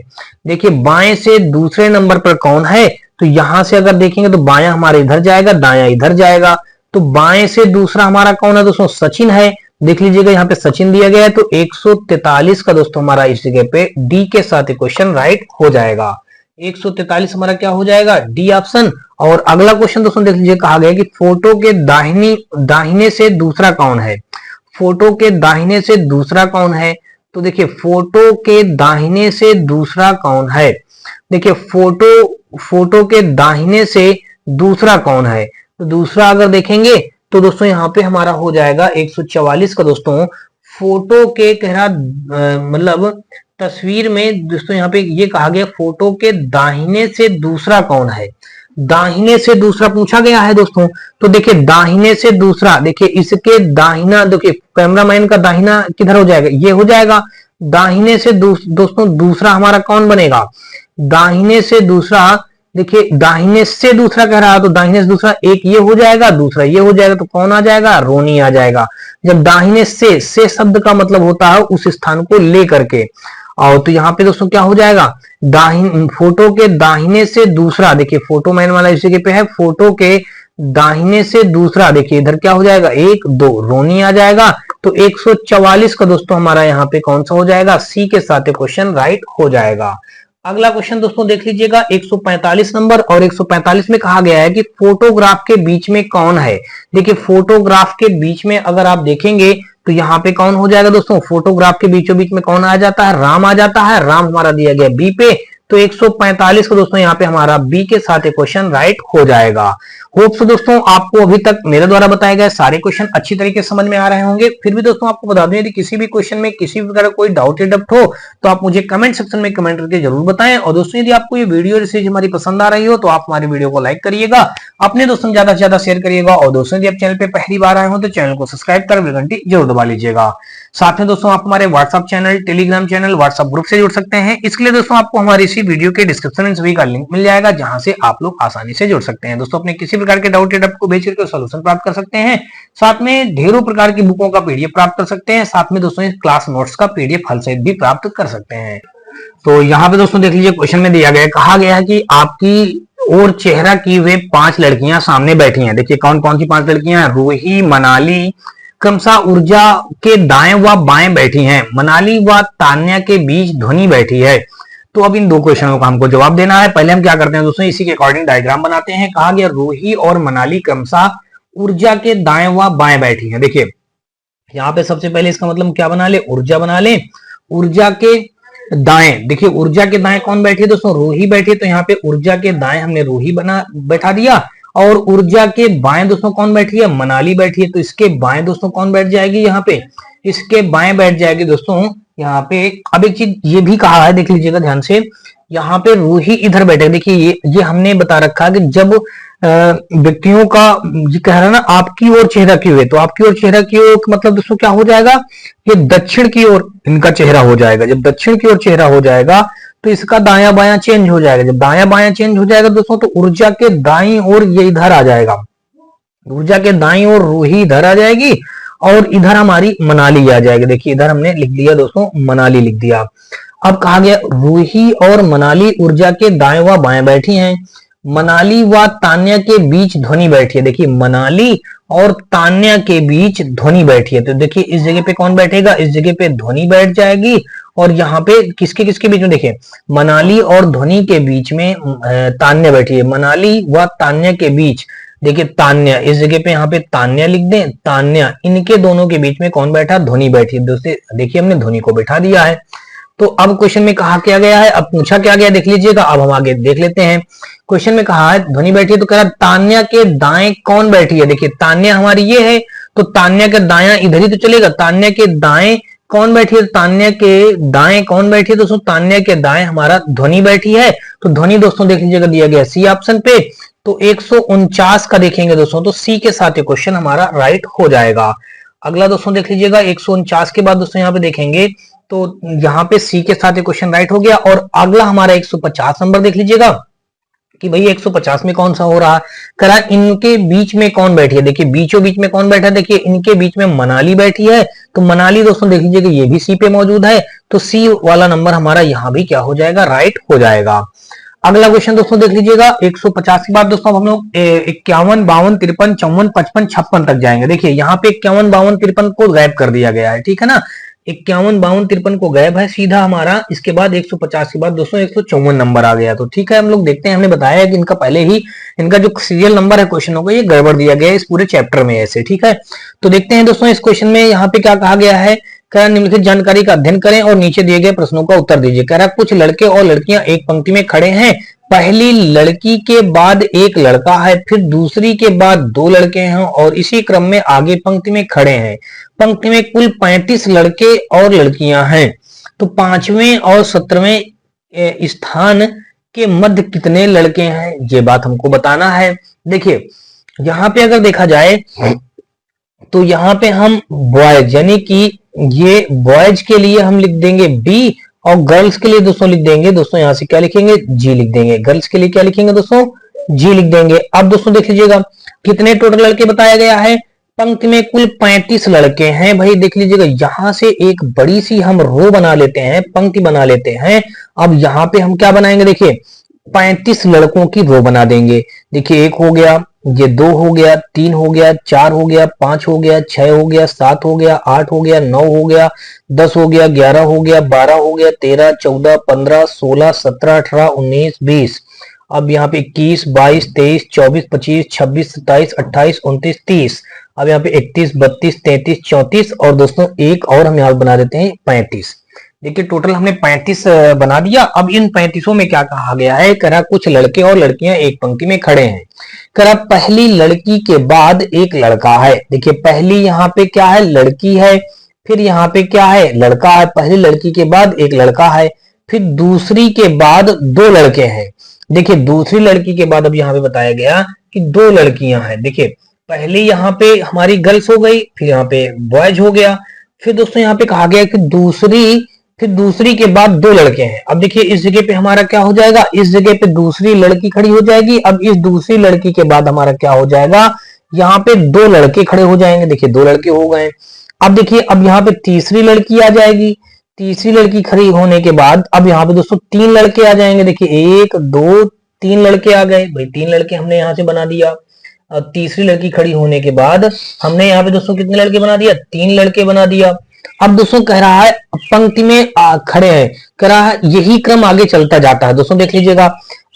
देखिए बाएं से दूसरे नंबर पर कौन है, तो यहां से अगर देखेंगे तो बायां हमारा इधर जाएगा, दायां इधर जाएगा। तो बाएं से दूसरा हमारा कौन है दोस्तों, सचिन है। देख लीजिएगा यहाँ पे सचिन दिया गया है, तो 143 का दोस्तों हमारा इस जगह पे डी के साथ क्वेश्चन राइट हो जाएगा। 143 हमारा क्या हो जाएगा, डी ऑप्शन। और अगला क्वेश्चन दोस्तों देख लीजिए, कहा गया कि फोटो के दाहिने से दूसरा कौन है। फोटो के दाहिने से दूसरा कौन है, तो देखिए फोटो के दाहिने से दूसरा कौन है। देखिए फोटो के दाहिने से दूसरा कौन है, तो दूसरा अगर देखेंगे तो दोस्तों यहाँ पे हमारा हो जाएगा 144 का दोस्तों फोटो के कह रहा मतलब तस्वीर में दोस्तों यहाँ पे ये कहा गया फोटो के दाहिने से दूसरा कौन है। दाहिने से दूसरा पूछा गया है दोस्तों, तो देखिए दाहिने से दूसरा, देखिए इसके दाहिना, देखिए कैमरामैन का दाहिना किधर हो जाएगा, ये हो जाएगा। दाहिने से दोस्तों दूसरा हमारा कौन बनेगा, दाहिने से दूसरा, देखिए दाहिने से दूसरा कह रहा है, तो दाहिने से दूसरा एक ये हो जाएगा, दूसरा ये हो जाएगा, तो कौन आ जाएगा, रोनी आ जाएगा। जब दाहिने से शब्द का मतलब होता है उस स्थान को ले करके, और तो यहाँ पे दोस्तों क्या हो जाएगा, फोटो के दाहिने से दूसरा, देखिए फोटो मैन वाला इस जगह पे है, फोटो के दाहिने से दूसरा, देखिए इधर क्या हो जाएगा, 1 2 रोनी आ जाएगा। तो 144 का दोस्तों हमारा यहाँ पे कौन सा हो जाएगा, सी के साथ क्वेश्चन राइट हो जाएगा। अगला क्वेश्चन दोस्तों देख लीजिएगा 145 नंबर, और 145 में कहा गया है कि फोटोग्राफ के बीच में कौन है। देखिए फोटोग्राफ के बीच में अगर आप देखेंगे तो यहाँ पे कौन हो जाएगा दोस्तों, फोटोग्राफ के बीचों बीच में कौन आ जाता है, राम आ जाता है। राम हमारा दिया गया बी पे, तो 145 को दोस्तों यहाँ पे हमारा बी के साथ क्वेश्चन राइट हो जाएगा। होप सो दोस्तों आपको अभी तक मेरे द्वारा बताए गए सारे क्वेश्चन अच्छी तरीके से समझ में आ रहे होंगे। फिर भी दोस्तों आपको बता दूं, यदि किसी भी क्वेश्चन में किसी भी प्रकार का कोई डाउट या डप्ट हो तो आप मुझे कमेंट सेक्शन में कमेंट करके जरूर बताएं। और दोस्तों यदि आपको ये वीडियो सीरीज हमारी पसंद आ रही हो तो आप हमारी वीडियो को लाइक करिएगा, अपने दोस्तों ज्यादा से ज्यादा शेयर करिएगा। और दोस्तों यदि आप चैनल पे पहली बार आए हो तो चैनल को सब्सक्राइब कर बेल घंटी जरूर दबा लीजिएगा। साथ में दोस्तों आप हमारे WhatsApp channel, Telegram channel, WhatsApp group से जुड़ सकते हैं। इसके लिए दोस्तों आपको हमारी इसी वीडियो के डिस्क्रिप्शन में सभी का लिंक मिल जाएगा, जहां से आप लोग आसानी से जुड़ सकते हैं। दोस्तों अपने किसी प्रकार के डाउट या डप्ट को भेज करके सॉल्यूशन प्राप्त कर सकते हैं। साथ में ढेरों प्रकार की बुकों का पीडीएफ प्राप्त कर सकते हैं। साथ में दोस्तों क्लास नोट्स का पीडीएफ हल सहित भी प्राप्त कर सकते हैं। तो यहाँ पे दोस्तों देख लीजिए क्वेश्चन में दिया गया, कहा गया है कि आपकी और चेहरा की वे 5 लड़कियां सामने बैठी हैं। देखिए कौन कौन सी 5 लड़कियां हैं, रूही, मनाली क्रमशः ऊर्जा के दाएं व बाएं बैठी हैं। मनाली व तान्या के बीच ध्वनि बैठी है। तो अब इन 2 क्वेश्चनों का हमको जवाब देना है। पहले हम क्या करते हैं दोस्तों, इसी के अकॉर्डिंग डायग्राम बनाते हैं। कहा गया रूही और मनाली क्रमशः ऊर्जा के दाएं व बाएं बैठी हैं। देखिए यहाँ पे सबसे पहले इसका मतलब क्या बना ले, ऊर्जा बना ले। ऊर्जा के दाएं, देखिए ऊर्जा के दाएं कौन बैठी है दोस्तों, रूही बैठी है। तो यहाँ पे ऊर्जा के दाएं हमने रूही बना बैठा दिया, और ऊर्जा के बाएं दोस्तों कौन बैठी है, मनाली बैठी है। तो इसके बाएं दोस्तों कौन बैठ जाएगी, यहाँ पे इसके बाएं बैठ जाएगी दोस्तों यहाँ पे। अब एक चीज ये भी कहा है, देख लीजिएगा ध्यान से, यहाँ पे रूही इधर बैठे। देखिए ये हमने बता रखा है कि जब व्यक्तियों का ये कह रहा है ना आपकी ओर चेहरा की हुए, तो आपकी ओर चेहरा की ओर मतलब दोस्तों क्या हो जाएगा, ये दक्षिण की ओर इनका चेहरा हो जाएगा। जब दक्षिण की ओर चेहरा हो जाएगा तो इसका दाया बायां चेंज हो जाएगा। जब दाया बायां चेंज हो जाएगा दोस्तों तो ऊर्जा के दाईं ओर ये इधर आ जाएगा, ऊर्जा के दाईं ओर रूही इधर आ जाएगी, और इधर हमारी मनाली आ जाएगी। देखिए इधर हमने लिख दिया दोस्तों, मनाली लिख दिया। अब कहा गया रूही और मनाली ऊर्जा के दाएं व बाएं बैठी हैं। मनाली व तान्या के बीच ध्वनि बैठी है। देखिए मनाली और तान्या के बीच ध्वनि बैठी है। तो देखिए इस जगह पे कौन बैठेगा, इस जगह पे ध्वनि बैठ जाएगी, और यहाँ पे किसके किसके बीच में, देखिए मनाली और ध्वनि के बीच में तान्या बैठी है। मनाली व तान्या के बीच, देखिए तान्या, इस जगह पे यहाँ पे तान्या लिख दें, तान्या, इनके दोनों के बीच में कौन बैठा, ध्वनि बैठी है। दोस्तों देखिए हमने ध्वनि को बैठा दिया है। तो अब क्वेश्चन में कहा क्या गया है, अब पूछा क्या गया देख लीजिएगा। अब हम आगे देख लेते हैं। क्वेश्चन में कहा है ध्वनि बैठी है, तो कह रहा तान्या के दाएं कौन बैठी है। देखिए तान्या हमारी ये है, तो तान्या का दाया इधर ही तो चलेगा। तान्या के दाएं कौन बैठी है, तान्या के दाएं कौन बैठी है दोस्तों, तान्या के दाएं हमारा ध्वनि बैठी है। तो ध्वनि दोस्तों देख लीजिएगा दिया गया सी ऑप्शन पे। तो 149 का देखेंगे दोस्तों, तो सी के साथ ये क्वेश्चन हमारा राइट हो जाएगा। अगला दोस्तों देख लीजिएगा 149 के बाद दोस्तों यहाँ पे देखेंगे, तो यहाँ पे सी के साथ ये क्वेश्चन राइट हो गया। और अगला हमारा 150 नंबर देख लीजिएगा कि भाई 150 में कौन सा हो रहा है, करा इनके बीच में कौन बैठी है। देखिए बीचों बीच में कौन बैठा है, देखिए इनके बीच में मनाली बैठी है। तो मनाली दोस्तों देख लीजिएगा ये भी सी पे मौजूद है, तो सी वाला नंबर हमारा यहाँ भी क्या हो जाएगा, राइट हो जाएगा। अगला क्वेश्चन दोस्तों देख लीजिएगा 150 के बाद दोस्तों हम लोग 51, 52, 53, 54, 55, 56 तक जाएंगे। देखिए यहाँ पे 51, 52, 53 को गायब कर दिया गया है, ठीक है ना। 51, 52, 53 को गायब है, सीधा हमारा इसके बाद 150 के बाद दोस्तों 154 नंबर आ गया। तो ठीक है हम लोग देखते हैं, हमने बताया कि इनका पहले ही इनका जो सीरियल नंबर है क्वेश्चनों का ये गड़बड़ दिया गया है इस पूरे चैप्टर में ऐसे, ठीक है। तो देखते हैं दोस्तों इस क्वेश्चन में यहाँ पे क्या कहा गया है, कह रहा निम्नलिखित जानकारी का अध्ययन करें और नीचे दिए गए प्रश्नों का उत्तर दीजिए। कह रहा कुछ लड़के और लड़कियां एक पंक्ति में खड़े हैं, पहली लड़की के बाद एक लड़का है, फिर दूसरी के बाद दो लड़के हैं और इसी क्रम में आगे पंक्ति में खड़े हैं। पंक्ति में कुल 35 लड़के और लड़कियां हैं, तो 5वें और 17वें स्थान के मध्य कितने लड़के हैं, ये बात हमको बताना है। देखिए यहाँ पे अगर देखा जाए तो यहाँ पे हम बॉयज यानी कि ये बॉयज के लिए हम लिख देंगे बी, और गर्ल्स के लिए दोस्तों लिख देंगे, दोस्तों यहां से क्या लिखेंगे, जी लिख देंगे। गर्ल्स के लिए क्या लिखेंगे दोस्तों, जी लिख देंगे। अब दोस्तों देख लीजिएगा कितने टोटल लड़के बताया गया है, पंक्ति में कुल 35 लड़के हैं। भाई देख लीजिएगा यहां से एक बड़ी सी हम रो बना लेते हैं, पंक्ति बना लेते हैं। अब यहाँ पे हम क्या बनाएंगे, देखिए 35 लड़कों की रो बना देंगे। देखिए 1 हो गया, ये 2 हो गया, 3 हो गया, 4 हो गया, 5 हो गया, 6 हो गया, 7 हो गया, 8 हो गया, 9 हो गया, 10 हो गया, 11 हो गया, 12 हो गया, 13, 14, 15, 16, 17, 18, 19, 20। अब यहाँ पे 21, 22, 23, 24, 25, 26, 27, 28, 29, 30। अब यहाँ पे 31, 32, 33, 34 और दोस्तों एक और हम यहाँ बना देते हैं 35। देखिए टोटल हमने 35 बना दिया। अब इन 35 में क्या कहा गया है, करा कुछ लड़के और लड़कियां एक पंक्ति में खड़े हैं। करा पहली लड़की के बाद एक लड़का है। देखिए पहली यहाँ पे क्या है, लड़की है, फिर यहाँ पे क्या है, लड़का है। पहली लड़की के बाद एक लड़का है, फिर दूसरी के बाद 2 लड़के हैं। देखिए दूसरी लड़की के बाद अब यहाँ पे बताया गया कि 2 लड़कियां हैं। देखिए पहली यहाँ पे हमारी गर्ल्स हो गई, फिर यहाँ पे बॉयज हो गया, फिर दोस्तों यहाँ पे कहा गया कि दूसरी के बाद 2 लड़के हैं। अब देखिए इस जगह पे हमारा क्या हो जाएगा, इस जगह पे दूसरी लड़की खड़ी हो जाएगी। अब इस दूसरी लड़की के बाद हमारा क्या हो जाएगा, यहाँ पे 2 लड़के खड़े हो जाएंगे। देखिए 2 लड़के हो गए। अब देखिए अब यहाँ पे तीसरी लड़की आ जाएगी। तीसरी लड़की खड़ी होने के बाद अब यहाँ पे दोस्तों 3 लड़के आ जाएंगे। देखिए 1, 2, 3 लड़के आ गए। भाई 3 लड़के हमने यहाँ से बना दिया। अब तीसरी लड़की खड़ी होने के बाद हमने यहाँ पे दोस्तों कितने लड़के बना दिया, 3 लड़के बना दिया। अब दोस्तों कह रहा है पंक्ति में खड़े हैं, कह रहा है यही क्रम आगे चलता जाता है। दोस्तों देख लीजिएगा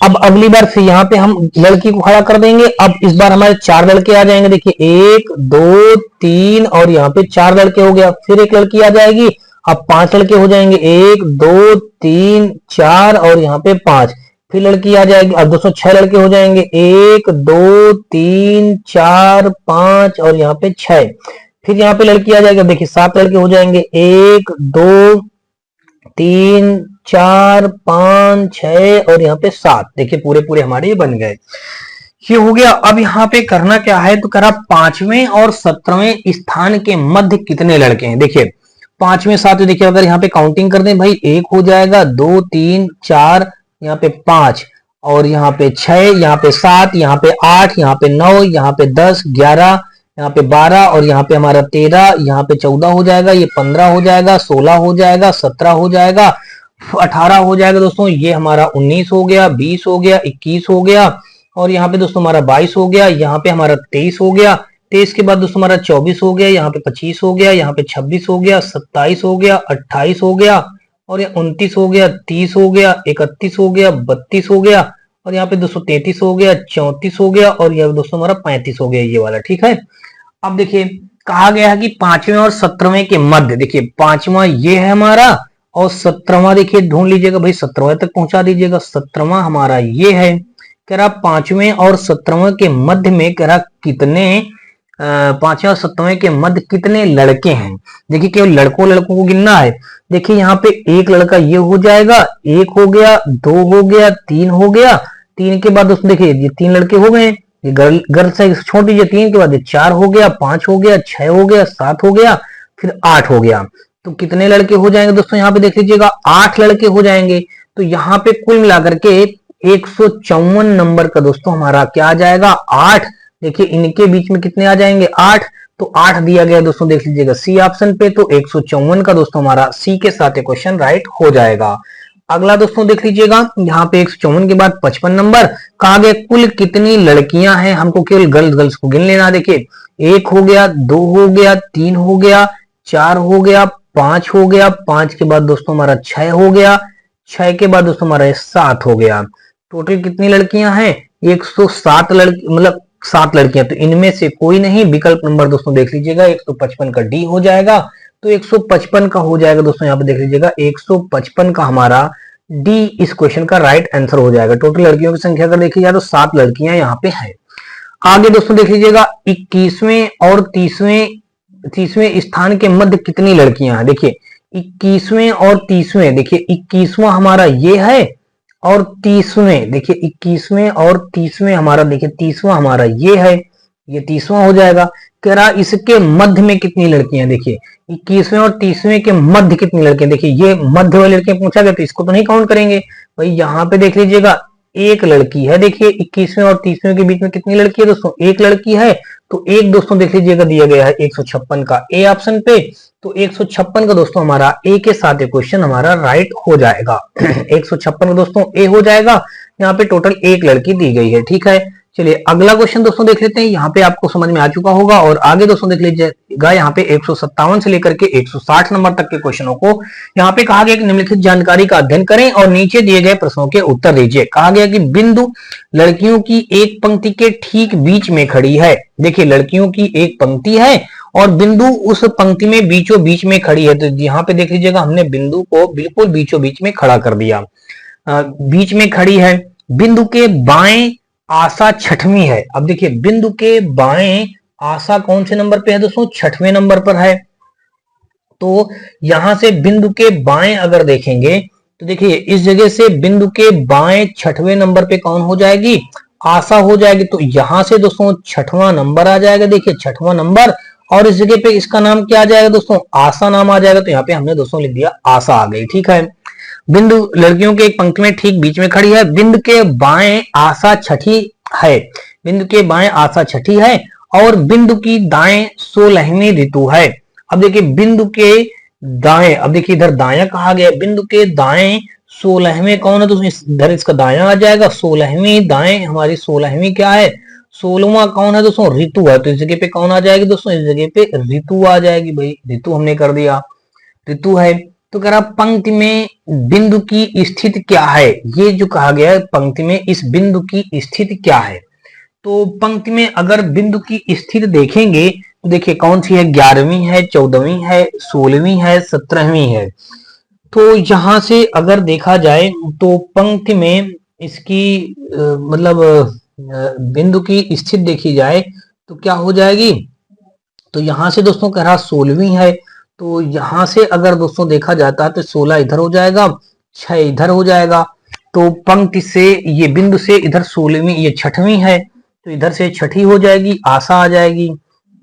अब अगली बार फिर यहाँ पे हम लड़की को खड़ा कर देंगे। अब इस बार हमारे 4 लड़के आ जाएंगे। देखिए 1 2 3 और यहाँ पे 4 लड़के हो गया। फिर एक लड़की आ जाएगी। अब 5 लड़के हो जाएंगे, 1 2 3 4 और यहाँ पे 5। फिर लड़की आ जाएगी। अब दोस्तों 6 लड़के हो जाएंगे, 1 2 3 4 5 और यहाँ पे 6। फिर यहाँ पे लड़की आ जाएगी। देखिए 7 लड़के हो जाएंगे, 1 2 3 4 5 6 और यहाँ पे 7। देखिए पूरे पूरे हमारे ये बन गए। ये हो गया। अब यहाँ पे करना क्या है, तो करा 5वें और 17वें स्थान के मध्य कितने लड़के हैं। देखिए 5वें 7वें, देखिए अगर यहाँ पे काउंटिंग कर दें भाई, 1 हो जाएगा, 2 3 4, यहाँ पे 5 और यहाँ पे 6, यहाँ पे 7, यहाँ पे 8, यहाँ पे 9, यहाँ पे 10 11, यहाँ पे 12 और यहाँ पे हमारा 13, यहाँ पे 14 हो जाएगा, ये 15 हो जाएगा, 16 हो जाएगा, 17 हो जाएगा, 18 हो जाएगा दोस्तों, ये हमारा 19 हो गया, 20 हो गया, 21 हो गया और यहाँ पे दोस्तों हमारा 22 हो गया, यहाँ पे हमारा 23 हो गया, 23 के बाद दोस्तों हमारा 24 हो गया, यहाँ पे 25 हो गया, यहाँ पे 26 हो गया, 27 हो गया, 28 हो गया और ये 29 हो गया, 30 हो गया, 31 हो गया, 32 हो गया और यहाँ पे दोस्तों 33 हो गया, 34 हो गया और यहाँ पे दोस्तों हमारा 35 हो गया, ये वाला। ठीक है। अब देखिए कहा गया है कि 5वें और 17वें के मध्य, देखिए 5वां ये है हमारा और 17वां देखिए ढूंढ लीजिएगा भाई, 17वें तक पहुंचा दीजिएगा। 17वां हमारा ये है। कह रहा 5वें और 17वें के मध्य में कह रहा कितने 5वें और 17वें के मध्य कितने लड़के हैं। देखिए केवल लड़कों को गिनना है। देखिए यहाँ पे एक लड़का ये हो जाएगा, 1 हो गया, 2 हो गया, 3 हो गया, 3 के बाद दोस्तों देखिए ये 3 लड़के हो गए, ये गर्ल से छोड़ दीजिए, 3 के बाद ये 4 हो गया, 5 हो गया, 6 हो गया, 7 हो गया, फिर 8 हो गया। तो कितने लड़के हो जाएंगे दोस्तों, यहाँ पे देख लीजिएगा 8 लड़के हो जाएंगे। तो यहाँ पे कुल मिलाकर के 154 नंबर का दोस्तों हमारा क्या आ जाएगा, 8। देखिए इनके बीच में कितने आ जाएंगे, 8। तो 8 दिया गया दोस्तों, देख लीजिएगा सी ऑप्शन पे। तो 154 का दोस्तों हमारा सी के साथ क्वेश्चन राइट हो जाएगा। अगला दोस्तों देख लीजिएगा, यहाँ पे 154 के बाद 55 नंबर कहा गया कुल कितनी लड़कियां हैं, हमको केवल गर्ल्स को गिन लेना। देखिए 1 हो गया, 2 हो गया, 3 हो गया, 4 हो गया, 5 हो गया, 5 के बाद दोस्तों हमारा 6 हो गया, 6 के बाद दोस्तों हमारा 7 हो गया। टोटल कितनी लड़कियां हैं, 107 लड़की, मतलब 7 लड़कियां। तो इनमें से कोई नहीं, विकल्प नंबर दोस्तों देख लीजिएगा 155 का डी हो जाएगा। तो 155 का हो जाएगा दोस्तों, यहाँ पे देख लीजिएगा 155 का हमारा डी इस क्वेश्चन का राइट आंसर हो जाएगा। टोटल लड़कियों की संख्या अगर देखी जाए तो 7 लड़कियां यहाँ पे हैं। आगे दोस्तों देख लीजिएगा 21वें और 30वें स्थान के मध्य कितनी लड़कियां हैं। देखिए 21वें और 30वें, देखिए 21वां हमारा ये है और 30वें, देखिए 21वें और 30वें हमारा, देखिए 30वां हमारा ये है, ये 30वां हो जाएगा। कह रहा इसके मध्य में कितनी लड़कियां, देखिए 21वें और 30वें के मध्य कितनी लड़कियां। देखिए ये मध्य वाली लड़कियां पूछा गया तो इसको तो नहीं काउंट करेंगे भाई। यहाँ पे देख लीजिएगा एक लड़की है। देखिए 21वें और 30वें के बीच में कितनी लड़की है दोस्तों, एक लड़की है। तो एक दोस्तों देख लीजिएगा दिया गया है 156 का ए ऑप्शन पे। तो 156 का दोस्तों हमारा ए के साथ क्वेश्चन हमारा राइट हो जाएगा। 156 का दोस्तों ए हो जाएगा। यहाँ पे टोटल एक लड़की दी गई है। ठीक है, चलिए अगला क्वेश्चन दोस्तों देख लेते हैं। यहाँ पे आपको समझ में आ चुका होगा और आगे दोस्तों देख लीजिएगा, यहाँ पे 157 से लेकर के 160 नंबर तक के क्वेश्चनों को यहाँ पे कहा गया कि निम्नलिखित जानकारी का अध्ययन करें और नीचे दिए गए प्रश्नों के उत्तर दीजिए। कहा गया कि बिंदु लड़कियों की एक पंक्ति के ठीक बीच में खड़ी है। देखिए लड़कियों की एक पंक्ति है और बिंदु उस पंक्ति में बीचों बीच में खड़ी है। तो यहाँ पे देख लीजिएगा हमने बिंदु को बिल्कुल बीचों बीच में खड़ा कर दिया। बीच में खड़ी है। बिंदु के बाएं आशा 6वीं है। अब देखिए बिंदु के बाएं आशा कौन से नंबर पे है दोस्तों, 6वें नंबर पर है। तो यहां से बिंदु के बाएं अगर देखेंगे तो देखिए इस जगह से बिंदु के बाएं 6वें नंबर पे कौन हो जाएगी, आशा हो जाएगी। तो यहां से दोस्तों 6वां नंबर आ जाएगा। देखिए 6वां नंबर और इस जगह पे इसका नाम क्या आ जाएगा दोस्तों, आशा नाम आ जाएगा। तो यहाँ पे हमने दोस्तों लिख दिया आशा आ गई। ठीक है, बिंदु लड़कियों के एक पंक्ति में ठीक बीच में खड़ी है। बिंदु के बाएं आशा 6ठी है। बिंदु के बाएं आशा 6ठी है और बिंदु की दाएं 16वीं ऋतु है। अब देखिए बिंदु के दाएं, अब देखिए इधर दाया कहा गया, बिंदु के दाएं 16वें कौन है दोस्तों, इधर इसका दाया आ जाएगा। 16वीं दाएं हमारी 16वीं क्या है, 16वां कौन है दोस्तों, ऋतु है। तो इस जगह पे कौन आ जाएगी दोस्तों, इस जगह पे ऋतु आ जाएगी भाई। ऋतु हमने कर दिया, ऋतु है। तो कह रहा पंक्ति में बिंदु की स्थिति क्या है, ये जो कहा गया है पंक्ति में इस बिंदु की स्थिति क्या है। तो पंक्ति में अगर बिंदु की स्थिति देखेंगे तो देखिए कौन सी है, 11वीं है, 14वीं है, 16वीं है, 17वीं है। तो यहां से अगर देखा जाए तो पंक्ति में इसकी मतलब बिंदु की स्थिति देखी जाए तो क्या हो जाएगी। तो यहां से दोस्तों कह रहा 16वीं है, तो यहां से अगर दोस्तों देखा जाता है तो 16 इधर हो जाएगा, 6 इधर हो जाएगा। तो पंक्ति से ये बिंदु से इधर 16वीं, ये 6वीं है, तो इधर से 6ठी हो जाएगी, आशा आ जाएगी।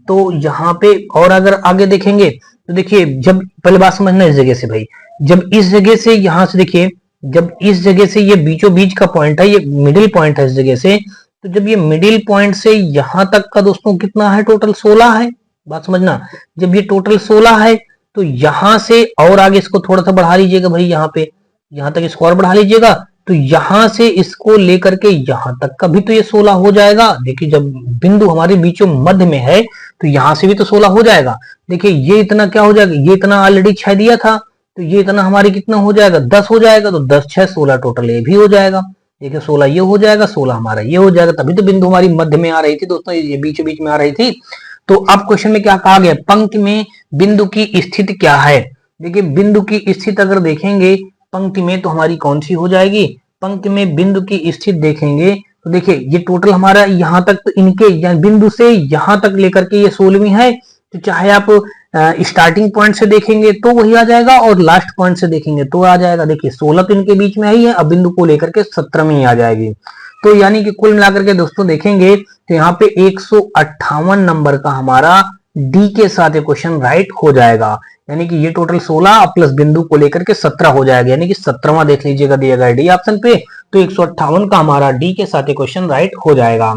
तो यहाँ पे और अगर आगे देखेंगे तो देखिए, जब पहले बात समझना इस जगह से भाई, जब इस जगह से यहां से देखिए, जब इस जगह से ये बीचों बीच का पॉइंट है, ये मिडिल पॉइंट है इस जगह से, तो जब ये मिडिल पॉइंट से यहां तक का दोस्तों कितना है, टोटल 16 है। बात समझना, जब ये टोटल 16 है तो यहां से और आगे इसको थोड़ा सा बढ़ा लीजिएगा भाई, यहाँ पे यहां तक इसको और बढ़ा लीजिएगा, तो यहां से इसको लेकर के यहां तक का भी तो ये 16 हो जाएगा। देखिए जब बिंदु हमारे बीचों मध्य में है तो यहां से भी तो 16 हो जाएगा। देखिए ये इतना क्या हो जाएगा, ये इतना ऑलरेडी 6 दिया था, तो ये इतना हमारे कितना हो जाएगा, 10 हो जाएगा। तो 10 6 16 टोटल ये भी हो जाएगा। देखिए 16 ये हो जाएगा, 16 हमारा ये हो जाएगा, तभी तो बिंदु हमारी मध्य में आ रही थी दोस्तों, ये बीच बीच में आ रही थी। तो अब क्वेश्चन में क्या कहा गया, पंक्ति में बिंदु की स्थिति क्या है। देखिए बिंदु की स्थिति अगर देखेंगे पंक्ति में तो हमारी कौन सी हो जाएगी, पंक्ति में बिंदु की स्थिति देखेंगे तो देखिए ये टोटल हमारा यहाँ तक, तो इनके बिंदु से यहाँ तक लेकर के ये 16वीं है। तो चाहे आप स्टार्टिंग पॉइंट से देखेंगे तो वही आ जाएगा और लास्ट पॉइंट से देखेंगे तो आ जाएगा। देखिए 16 तो इनके बीच में ही है, अब बिंदु को लेकर के 17वीं आ जाएगी। तो यानी कि कुल मिलाकर के दोस्तों देखेंगे तो यहाँ पे 158 नंबर का हमारा डी के साथ क्वेश्चन राइट हो जाएगा। यानी कि ये टोटल 16 प्लस बिंदु को लेकर के 17 हो जाएगा, यानी कि 17वां देख लीजिएगा दिया गया डी ऑप्शन पे। तो 158 का हमारा डी के साथ क्वेश्चन राइट हो जाएगा।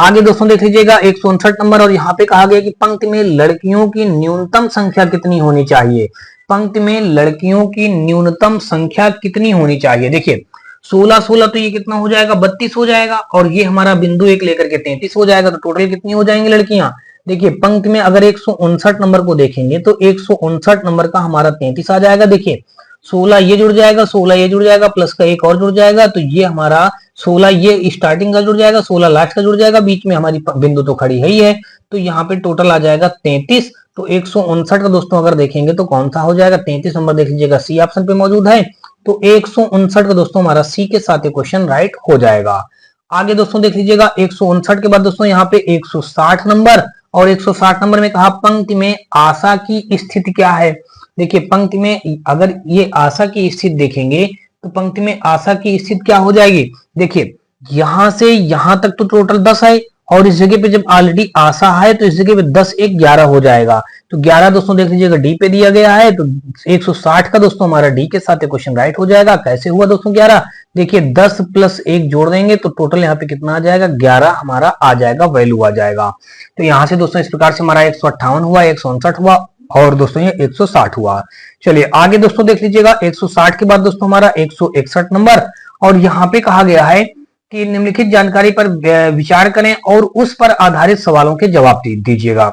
आगे दोस्तों देख लीजिएगा 159 नंबर, और यहाँ पे कहा गया कि पंक्ति में लड़कियों की न्यूनतम संख्या कितनी होनी चाहिए। पंक्ति में लड़कियों की न्यूनतम संख्या कितनी होनी चाहिए। देखिए 16 16 तो ये कितना हो जाएगा, 32 हो जाएगा, और ये हमारा बिंदु एक लेकर के 33 हो जाएगा। तो टोटल कितनी हो जाएंगी लड़कियां। देखिए पंक्ति में अगर 159 नंबर को देखेंगे तो 159 नंबर का हमारा 33 आ जाएगा। देखिए 16 ये जुड़ जाएगा, 16 ये जुड़ जाएगा, प्लस का एक और जुड़ जाएगा, तो ये हमारा 16 ये स्टार्टिंग का जुड़ जाएगा, 16 लास्ट का जुड़ जाएगा, बीच में हमारी बिंदु तो खड़ी है ही है। तो यहाँ पे टोटल आ जाएगा 33। तो 159 का दोस्तों अगर देखेंगे तो कौन सा हो जाएगा, 33 नंबर देख लीजिएगा, सी ऑप्शन पे मौजूद है। तो 159 का दोस्तों हमारा सी के साथ क्वेश्चन राइट हो जाएगा। आगे दोस्तों देख लीजिएगा 159 के बाद दोस्तों यहाँ पे 160 नंबर, और 160 नंबर में कहा पंक्ति में आशा की स्थिति क्या है। देखिए पंक्ति में अगर ये आशा की स्थिति देखेंगे तो पंक्ति में आशा की स्थिति क्या हो जाएगी। देखिए यहां से यहां तक तो टोटल 10 है, और इस जगह पे जब ऑलरेडी आशा है तो इस जगह पे 10 1 11 हो जाएगा। तो 11 दोस्तों देख लीजिएगा डी पे दिया गया है, तो 160 का दोस्तों हमारा डी के साथ क्वेश्चन राइट हो जाएगा। कैसे हुआ दोस्तों 11, देखिए 10 प्लस 1 जोड़ देंगे तो टोटल यहाँ पे कितना आ जाएगा, 11 हमारा आ जाएगा, वैल्यू आ जाएगा। तो यहाँ से दोस्तों इस प्रकार से हमारा 158 हुआ, 159 हुआ, और दोस्तों ये 160 हुआ। चलिए आगे दोस्तों देख लीजिएगा 160 के बाद दोस्तों हमारा 161 नंबर, और यहाँ पे कहा गया है कि निम्नलिखित जानकारी पर विचार करें और उस पर आधारित सवालों के जवाब दीजिएगा।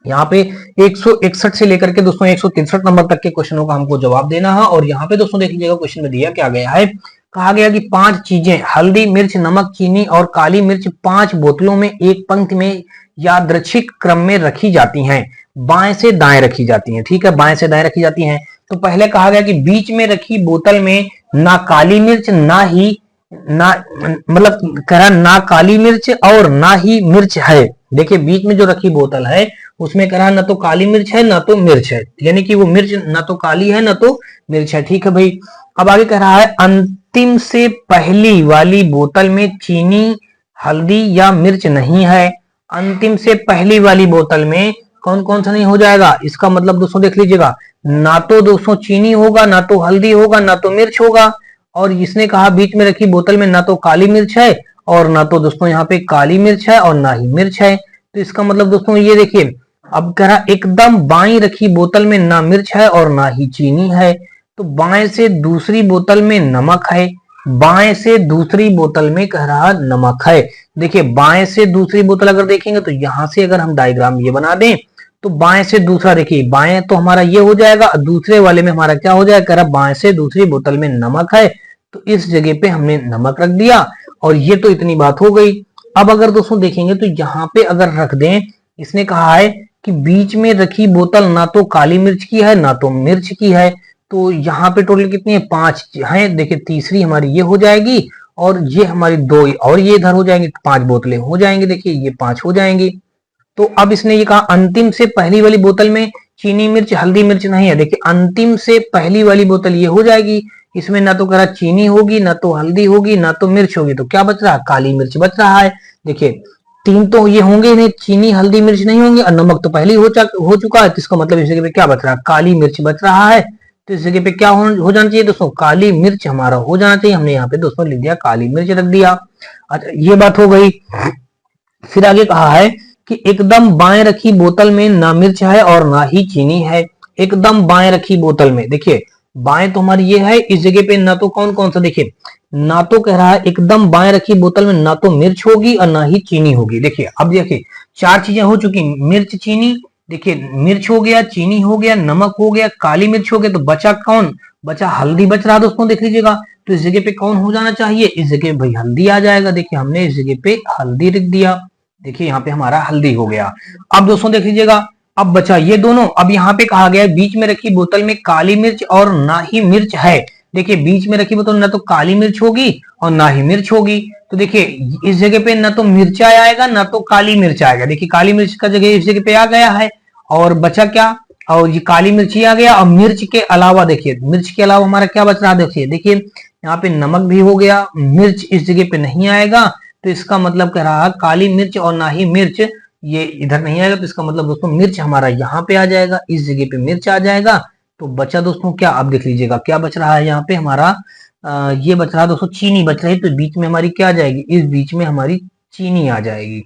यहाँ पे 161 से लेकर के दोस्तों 163 नंबर तक के क्वेश्चनों का हमको जवाब देना है। और यहाँ पे दोस्तों देख लीजिएगा क्वेश्चन में दिया क्या गया है, कहा गया कि 5 चीजें हल्दी, मिर्च, नमक, चीनी और काली मिर्च 5 बोतलों में एक पंक्ति में यादृच्छिक क्रम में रखी जाती हैं, बाएं से दाएं रखी जाती हैं। ठीक है, बाएं से दाएं रखी जाती हैं। तो पहले कहा गया कि बीच में रखी बोतल में ना काली मिर्च ना मतलब कह रहा ना काली मिर्च और ना ही मिर्च है। देखिए बीच में जो रखी बोतल है उसमें कह रहा ना तो काली मिर्च है ना तो मिर्च है, यानी कि वो मिर्च ना तो काली है ना तो मिर्च है। ठीक है भाई, अब आगे कह रहा है अंतिम से पहली वाली बोतल में चीनी, हल्दी या मिर्च नहीं है। अंतिम से पहली वाली बोतल में कौन कौन सा नहीं हो जाएगा, इसका मतलब दोस्तों देख लीजिएगा, ना तो दोस्तों चीनी होगा, ना तो हल्दी होगा, ना तो मिर्च होगा। और इसने कहा बीच में रखी बोतल में ना तो काली मिर्च है और ना तो दोस्तों यहाँ पे काली मिर्च है और ना ही मिर्च है। तो इसका मतलब दोस्तों ये देखिए, अब कह रहा एकदम बाईं रखी बोतल में ना मिर्च है और ना ही चीनी है। तो बाएं से दूसरी बोतल में नमक है, बाएं से दूसरी बोतल में कह रहा नमक है। देखिए बाएं से दूसरी बोतल अगर देखेंगे तो यहां से अगर हम डायग्राम ये बना दें तो बाएं से दूसरा, देखिए बाएं तो हमारा ये हो जाएगा, दूसरे वाले में हमारा क्या हो जाएगा, कह रहा बाएं से दूसरी बोतल में नमक है, तो इस जगह पे हमने नमक रख दिया और ये तो इतनी बात हो गई। अब अगर दोस्तों देखेंगे तो यहाँ पे अगर रख दें, इसने कहा है कि बीच में रखी बोतल ना तो काली मिर्च की है ना तो मिर्च की है, तो यहाँ पे टोटल कितनी है, 5 है। देखिए तीसरी हमारी ये हो जाएगी और ये हमारी 2 और ये इधर हो जाएंगे, 5 बोतलें हो जाएंगी, देखिए ये 5 हो जाएंगी। तो अब इसने ये कहा अंतिम से पहली वाली बोतल में चीनी मिर्च हल्दी मिर्च नहीं है, देखिए अंतिम से पहली वाली बोतल ये हो जाएगी, इसमें ना तो कह रहा चीनी होगी ना तो हल्दी होगी ना तो मिर्च होगी, तो क्या बच रहा है, काली मिर्च बच रहा है। देखिए 3 तो ये होंगे नहीं, चीनी हल्दी मिर्च नहीं होंगे और नमक तो पहले हो चुका है, तो इसका मतलब इस जगह पे क्या बच रहा है, काली मिर्च बच रहा है। तो इस जगह पे क्या हो जाना चाहिए दोस्तों, काली मिर्च हमारा हो जाना चाहिए। हमने यहाँ पे दोस्तों लिख दिया काली मिर्च रख दिया। अच्छा ये बात हो गई। फिर आगे कहा है कि एकदम बाएं रखी बोतल में ना मिर्च है और ना ही चीनी है। एकदम बाएं रखी बोतल में, देखिए बाएं तो हमारी ये है, इस जगह पे ना तो कौन कौन सा, देखिए ना तो कह रहा है एकदम बाएं रखी बोतल में ना तो मिर्च होगी और ना ही चीनी होगी। देखिए अब देखिए 4 चीजें हो चुकी, मिर्च चीनी, देखिए मिर्च हो गया, चीनी हो गया, नमक हो गया, काली मिर्च हो गया, तो बचा कौन, बचा हल्दी बच रहा दोस्तों, देख लीजिएगा। तो इस जगह पे कौन हो जाना चाहिए, इस जगह भाई हल्दी आ जाएगा। देखिए हमने इस जगह पे हल्दी लिख दिया, देखिए यहाँ पे हमारा हल्दी हो गया। अब दोस्तों देख लीजिएगा, अब बचा ये दोनों। अब यहाँ पे कहा गया है बीच में रखी बोतल में काली मिर्च और ना ही मिर्च है। देखिए बीच में रखी बोतल ना तो काली मिर्च होगी और ना ही मिर्च होगी, तो देखिए इस जगह पे ना तो मिर्चा आएगा ना तो काली मिर्च आएगा। देखिए काली मिर्च का जगह इस जगह पे आ गया है और बचा क्या, और ये काली मिर्ची आ गया। और मिर्च के अलावा देखिए, मिर्च के अलावा हमारा क्या बच रहा है, देखिए यहाँ पे नमक भी हो गया, मिर्च इस जगह पे नहीं आएगा, तो इसका मतलब कह रहा है काली मिर्च और ना ही मिर्च ये इधर नहीं आएगा, तो इसका मतलब दोस्तों मिर्च हमारा यहाँ पे आ जाएगा, इस जगह पे मिर्च आ जाएगा। तो बचा दोस्तों क्या, अब देख लीजिएगा क्या बच रहा है यहाँ पे हमारा, ये बच रहा है दोस्तों चीनी बच रही है, तो बीच में हमारी क्या आ जाएगी, इस बीच में हमारी चीनी आ जाएगी।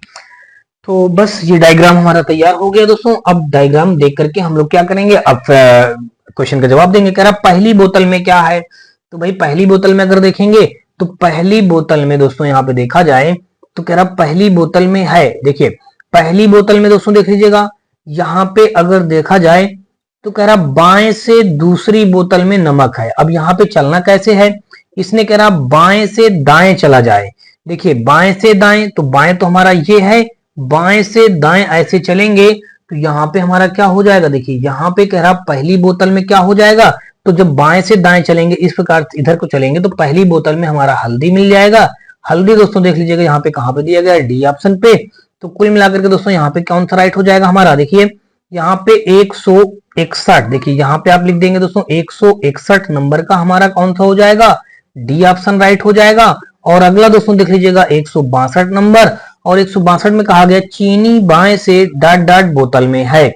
तो बस ये डायग्राम हमारा तैयार हो गया दोस्तों। अब डायग्राम देख करके हम लोग क्या करेंगे, अब क्वेश्चन का जवाब देंगे। कह रहा पहली बोतल में क्या है, तो भाई पहली बोतल में अगर देखेंगे तो पहली बोतल में दोस्तों यहाँ पे देखा जाए तो कह रहा पहली बोतल में है, देखिए पहली बोतल में दोस्तों देख लीजिएगा, यहाँ पे अगर देखा जाए तो कह रहा बाएं से दूसरी बोतल में नमक है। अब यहाँ पे चलना कैसे है, इसने कह रहा बाएं से दाएं चला जाए। देखिए बाएं से दाएं, तो बाएं तो हमारा ये है, बाएं से दाएं ऐसे चलेंगे तो यहाँ पे हमारा क्या हो जाएगा, देखिए यहाँ पे कह रहा पहली बोतल में क्या हो जाएगा, तो जब बाएं से दाएं चलेंगे इस प्रकार इधर को चलेंगे तो पहली बोतल में हमारा हल्दी मिल जाएगा। हल्दी दोस्तों देख लीजिएगा यहाँ पे कहाँ पे दिया गया है, डी ऑप्शन पे। तो कुल मिलाकर के दोस्तों यहाँ पे कौन सा राइट हो जाएगा हमारा, देखिए यहाँ पे 161, देखिए यहाँ पे आप लिख देंगे दोस्तों 161 नंबर का हमारा कौन सा हो जाएगा, डी ऑप्शन राइट हो जाएगा। और अगला दोस्तों देख लीजिएगा 162 नंबर, और 162 में कहा गया चीनी बाएं से डॉट डॉट बोतल में है,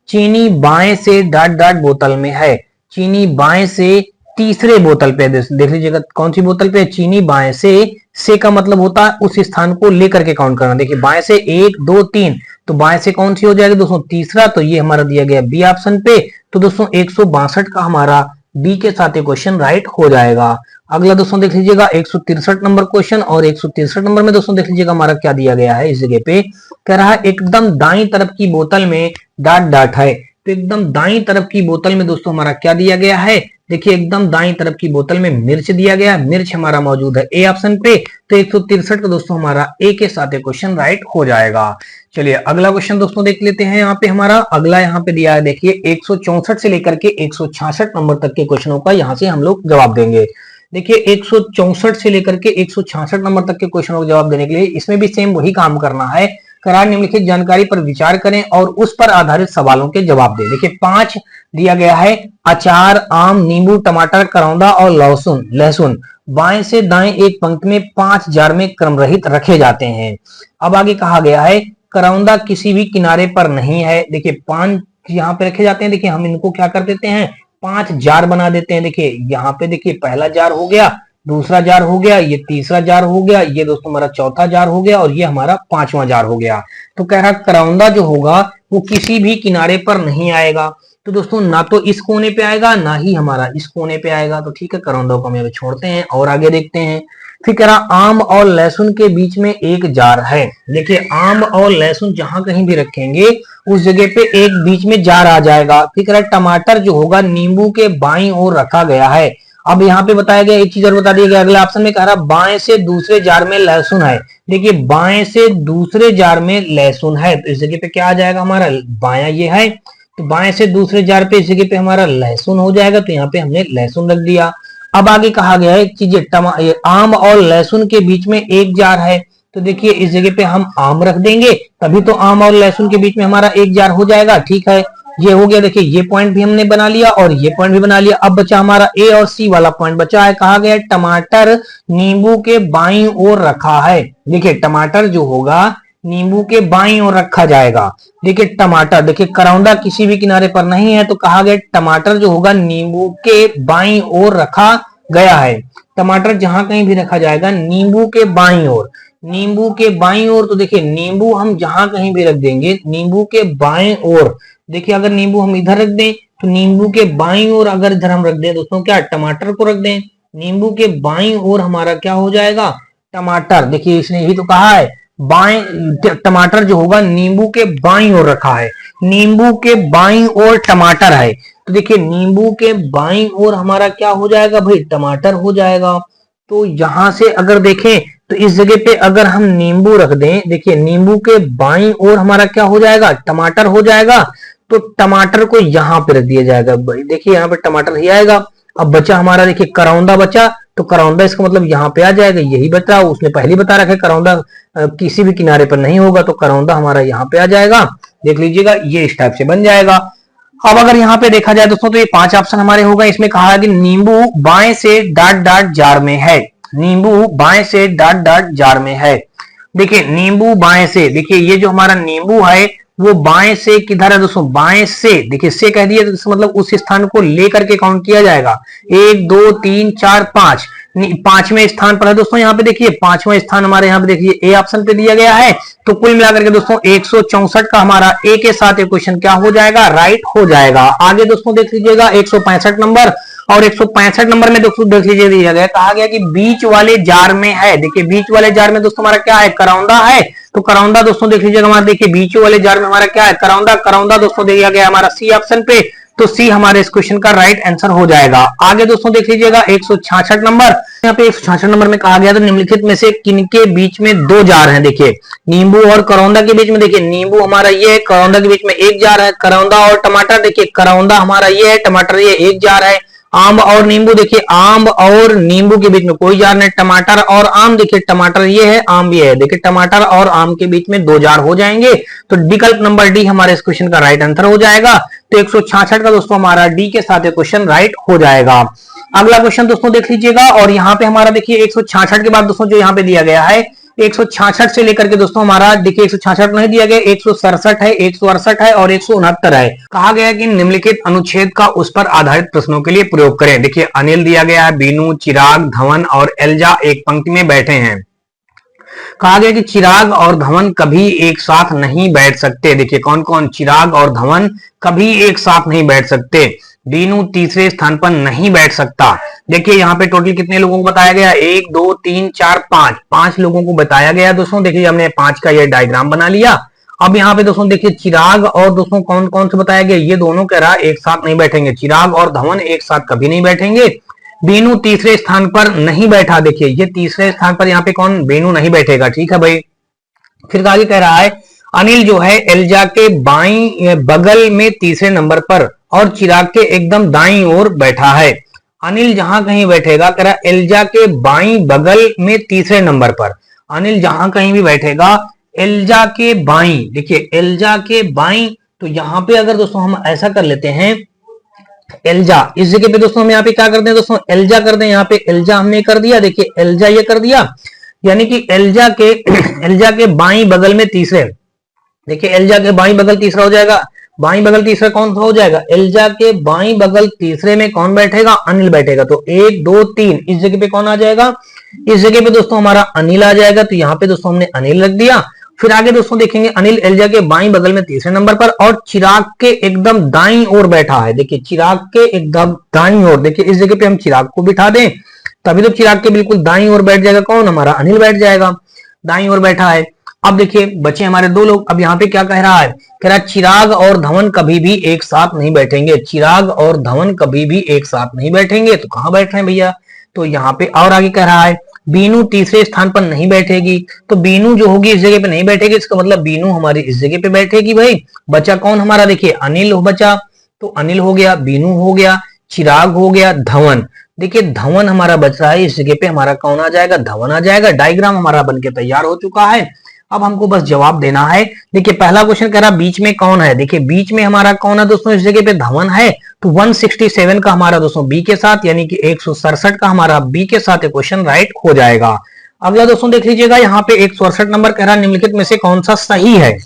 चीनी बाएं से डॉट डॉट बोतल में है, चीनी बाएं से तीसरे बोतल पे, देख लीजिएगा कौन सी बोतल पे, चीनी बाएं से का मतलब होता है उस स्थान को लेकर के काउंट करना। देखिए बाएं से 1 2 3, तो बाएं से कौन सी हो जाएगी दोस्तों, तीसरा, तो ये हमारा दिया गया बी ऑप्शन पे। तो दोस्तों 162 का हमारा बी के साथ ये क्वेश्चन राइट हो जाएगा। अगला दोस्तों देख लीजिएगा 163 नंबर क्वेश्चन, और 163 नंबर में दोस्तों देख लीजिएगा हमारा क्या दिया गया है, इस जगह पे कह रहा है एकदम दाई तरफ की बोतल में डॉट डॉट है। तो एकदम दाई तरफ की बोतल में दोस्तों हमारा क्या दिया गया है, देखिए एकदम दाई तरफ की बोतल में मिर्च दिया गया है, मिर्च हमारा मौजूद है ए ऑप्शन पे। तो 163 का दोस्तों हमारा ए के साथ क्वेश्चन राइट हो जाएगा। चलिए अगला क्वेश्चन दोस्तों देख लेते हैं। यहाँ पे हमारा अगला यहाँ पे दिया है, देखिए 164 से लेकर के 166 नंबर तक के क्वेश्चनों का यहाँ से हम लोग जवाब देंगे। देखिए 164 से लेकर के 166 नंबर तक के क्वेश्चनों का जवाब देने के लिए इसमें भी सेम वही काम करना है। करार निम्नलिखित जानकारी पर विचार करें और उस पर आधारित सवालों के जवाब दें। देखिए 5 दिया गया है, अचार, आम, नींबू, टमाटर, करौंदा और लहसुन बाएं से दाएं एक पंक्ति में 5 जार में क्रम रहित रखे जाते हैं। अब आगे कहा गया है करौंदा किसी भी किनारे पर नहीं है। देखिए 5 यहाँ पे रखे जाते हैं, देखिए हम इनको क्या कर देते हैं, 5 जार बना देते हैं। देखिए यहाँ पे देखिए पहला जार हो गया, दूसरा जार हो गया, ये तीसरा जार हो गया, ये दोस्तों हमारा चौथा जार हो गया, और ये हमारा 5वां जार हो गया। तो कह रहा करौंदा जो होगा वो किसी भी किनारे पर नहीं आएगा। तो दोस्तों ना तो इस कोने पे आएगा ना ही हमारा इस कोने पे आएगा। तो ठीक है, करौंदा को हम यहाँ छोड़ते हैं और आगे देखते हैं। फिर कह रहा आम और लहसुन के बीच में एक जार है। देखिए आम और लहसुन जहां कहीं भी रखेंगे उस जगह पे एक बीच में जार आ जाएगा। फिर कह रहा है टमाटर जो होगा नींबू के बाईं ओर रखा गया है। अब यहाँ पे बताया गया एक चीज और बता दिया गया, अगले ऑप्शन में कह रहा बाएं से दूसरे जार में लहसुन है। देखिए बाएं से दूसरे जार में लहसुन है, तो इस जगह पे क्या आ जाएगा हमारा, बायां ये है, तो बाएं से दूसरे जार पे इस जगह पे हमारा लहसुन हो जाएगा, तो यहाँ पे हमने लहसुन रख दिया। अब आगे कहा गया है एक चीज, आम और लहसुन के बीच में एक जार है, तो देखिए इस जगह पे हम आम रख देंगे, तभी तो आम और लहसुन के बीच में हमारा एक जार हो जाएगा। ठीक है, ये हो गया। देखिए ये पॉइंट भी हमने बना लिया और ये पॉइंट भी बना लिया। अब बचा हमारा ए और सी वाला पॉइंट बचा है। कहा गया टमाटर नींबू के बाईं ओर रखा है। देखिए टमाटर जो होगा नींबू के बाईं ओर रखा जाएगा। देखिए टमाटर, देखिए करौंदा किसी भी किनारे पर नहीं है, तो कहा गया टमाटर जो होगा नींबू के बाईं ओर रखा गया है। टमाटर जहां कहीं भी रखा जाएगा नींबू के बाईं ओर, नींबू के बाईं ओर, तो देखिए नींबू हम जहां कहीं भी रख देंगे नींबू के बाईं ओर। देखिए अगर नींबू हम इधर रख दें तो नींबू के बाईं ओर अगर इधर हम रख दें दोस्तों, क्या टमाटर को रख दें, नींबू के बाईं ओर हमारा क्या हो जाएगा, टमाटर। देखिए इसने यही तो कहा है, बाएं टमाटर जो होगा नींबू के बाईं ओर रखा है, नींबू के बाईं ओर टमाटर है, तो देखिए नींबू के बाईं ओर हमारा क्या हो जाएगा भाई, टमाटर हो जाएगा। तो यहां से अगर देखें तो इस जगह पे अगर हम नींबू रख दें, देखिए नींबू के बाईं ओर हमारा क्या हो जाएगा, टमाटर हो जाएगा। तो टमाटर को यहाँ पे रख दिया जाएगा भाई, देखिए यहाँ पे टमाटर ही आएगा। अब बचा हमारा, देखिए करौंदा बचा, तो करौंदा इसका मतलब यहाँ पे आ जाएगा, यही बता, उसने पहले बता रखा है करौंदा किसी भी किनारे पर नहीं होगा, तो करौंदा हमारा यहाँ पे आ जाएगा। देख लीजिएगा ये इस टाइप से बन जाएगा। अब अगर यहाँ पे देखा जाए दोस्तों तो ये 5 ऑप्शन हमारे हो गए। इसमें कहा है कि नींबू बाएं से डॉट डॉट जार में है, नींबू बाएं से डॉट डॉट जार में है। देखिए नींबू बाएं से, देखिए ये जो हमारा नींबू है वो बाएं से किधर है दोस्तों, बाएं से, देखिए से कह दिया तो मतलब उस स्थान को लेकर के काउंट किया जाएगा। 1 2 3 4 5, पांचवें स्थान पर है दोस्तों। यहाँ पे देखिए पांचवें स्थान हमारे यहाँ पे देखिए ए ऑप्शन पे दिया गया है। तो कुल मिलाकर के दोस्तों 164 का हमारा ए के साथ ये क्वेश्चन क्या हो जाएगा, राइट हो जाएगा। आगे दोस्तों देख लीजिएगा 165 नंबर, और 165 नंबर में दोस्तों देख लीजिए दिया गया, कहा गया कि बीच वाले जार में है। देखिए बीच वाले जार में दोस्तों हमारा क्या है, करौंदा है। तो करौंदा दोस्तों देख लीजिएगा हमारा, देखिए बीच वाले जार में हमारा क्या है, करौंदा। करौंदा दोस्तों दिया गया हमारा सी ऑप्शन पे, तो सी हमारे इस क्वेश्चन का राइट आंसर हो जाएगा। आगे दोस्तों देख लीजिएगा 166 नंबर, यहाँ पे 166 नंबर में कहा गया तो निम्नलिखित में से किनके बीच में 2 जार हैं। देखिए नींबू और करौंदा के बीच में, देखिए नींबू हमारा ये है, करौंदा के बीच में 1 जार है। करौंदा और टमाटर, देखिए करौंदा हमारा ये है, टमाटर ये 1 जार है। आम और नींबू, देखिए आम और नींबू के बीच में कोई जार नहीं। टमाटर और आम, देखिए टमाटर ये है, आम ये है, देखिए टमाटर और आम के बीच में 2 जार हो जाएंगे। तो विकल्प नंबर डी हमारे इस क्वेश्चन का राइट आंसर हो जाएगा। तो 166 का दोस्तों हमारा डी के साथ क्वेश्चन राइट हो जाएगा। अगला क्वेश्चन दोस्तों देख लीजिएगा, और यहाँ पे हमारा देखिए 166 के बाद दोस्तों जो यहाँ पे दिया गया है 166 से लेकर के दोस्तों हमारा देखिए 166 नहीं दिया गया, 167 है, 168 है और 169 है। कहा गया कि निम्नलिखित अनुच्छेद का उस पर आधारित प्रश्नों के लिए प्रयोग करें। देखिए अनिल दिया गया है, बीनू, चिराग, धवन और एल्जा एक पंक्ति में बैठे हैं। कहा गया कि चिराग और धवन कभी एक साथ नहीं बैठ सकते। देखिए कौन कौन, चिराग और धवन कभी एक साथ नहीं बैठ सकते। बीनू तीसरे स्थान पर नहीं बैठ सकता। देखिए यहाँ पे टोटल कितने लोगों को बताया गया, 1 2 3 4 5 लोगों को बताया गया दोस्तों। देखिए हमने 5 का ये डायग्राम बना लिया। अब यहाँ पे दोस्तों देखिए चिराग और दोस्तों कौन कौन से बताया गया, ये दोनों कह रहा एक साथ नहीं बैठेंगे, चिराग और धवन एक साथ कभी नहीं बैठेंगे। बीनू तीसरे स्थान पर नहीं बैठा, देखिए ये तीसरे स्थान पर यहाँ पे कौन, बीनू नहीं बैठेगा, ठीक है भाई। फिर आगे कह रहा है अनिल जो है एल्जा के बाईं बगल में तीसरे नंबर पर और चिराग के एकदम दाईं ओर बैठा है। अनिल जहां कहीं बैठेगा, कह रहा एल्जा के बाईं बगल में तीसरे नंबर पर, अनिल जहां कहीं भी बैठेगा एल्जा के बाईं, देखिए एल्जा के बाईं। तो यहाँ पे अगर दोस्तों हम ऐसा कर लेते हैं, एल्जा इस जगह पे दोस्तों हम यहाँ पे क्या करते हैं दोस्तों, एल्जा कर दें। यहाँ पे एल्जा हमने कर दिया, देखिए एल्जा ये कर दिया, यानी कि एल्जा के बाईं बगल में तीसरे, देखिए एल्जा के बाईं बगल तीसरा हो जाएगा। बाईं बगल तीसरा कौन सा हो जाएगा, एल्जा के बाईं बगल तीसरे में कौन बैठेगा, अनिल बैठेगा। तो 1 2 3 इस जगह पे कौन आ जाएगा, इस जगह पे दोस्तों हमारा अनिल आ जाएगा। तो यहाँ पे दोस्तों हमने अनिल रख दिया। फिर आगे दोस्तों देखेंगे अनिल एल्जा के बाईं बगल में तीसरे नंबर पर और चिराग के एकदम दाईं ओर बैठा है। देखिए चिराग के एकदम दाईं ओर, देखिए इस जगह पे हम चिराग को बिठा दें तभी तो चिराग के बिल्कुल दाईं ओर बैठ जाएगा कौन, हमारा अनिल बैठ जाएगा, दाईं ओर बैठा है। अब देखिए बच्चे हमारे दो लोग। अब यहाँ पे क्या कह रहा है, कह रहा है चिराग और धवन कभी भी एक साथ नहीं बैठेंगे। चिराग और धवन कभी भी एक साथ नहीं बैठेंगे, तो कहां बैठ रहे हैं भैया, तो यहाँ पे। और आगे कह रहा है बीनू तीसरे स्थान पर नहीं बैठेगी, तो बीनू जो होगी इस जगह पे नहीं बैठेगी, इसका मतलब बीनू हमारी इस जगह पे बैठेगी भाई। बचा कौन हमारा, देखिए अनिल हो बचा, तो अनिल हो गया, बीनू हो गया, चिराग हो गया, धवन। देखिए धवन हमारा बच रहा है, इस जगह पे हमारा कौन आ जाएगा, धवन आ जाएगा। डायग्राम हमारा बनके तैयार हो चुका है। अब हमको बस जवाब देना है। देखिए पहला क्वेश्चन कह रहा बीच में कौन है, देखिए बीच में हमारा कौन है दोस्तों, इस जगह पे धवन है, तो 167 का हमारा दोस्तों बी के साथ, यानी कि 167 का हमारा बी के साथ क्वेश्चन राइट हो जाएगा। अगला दोस्तों देख लीजिएगा, यहाँ पे 168 नंबर कह रहा निम्नलिखित में से कौन सा सही है।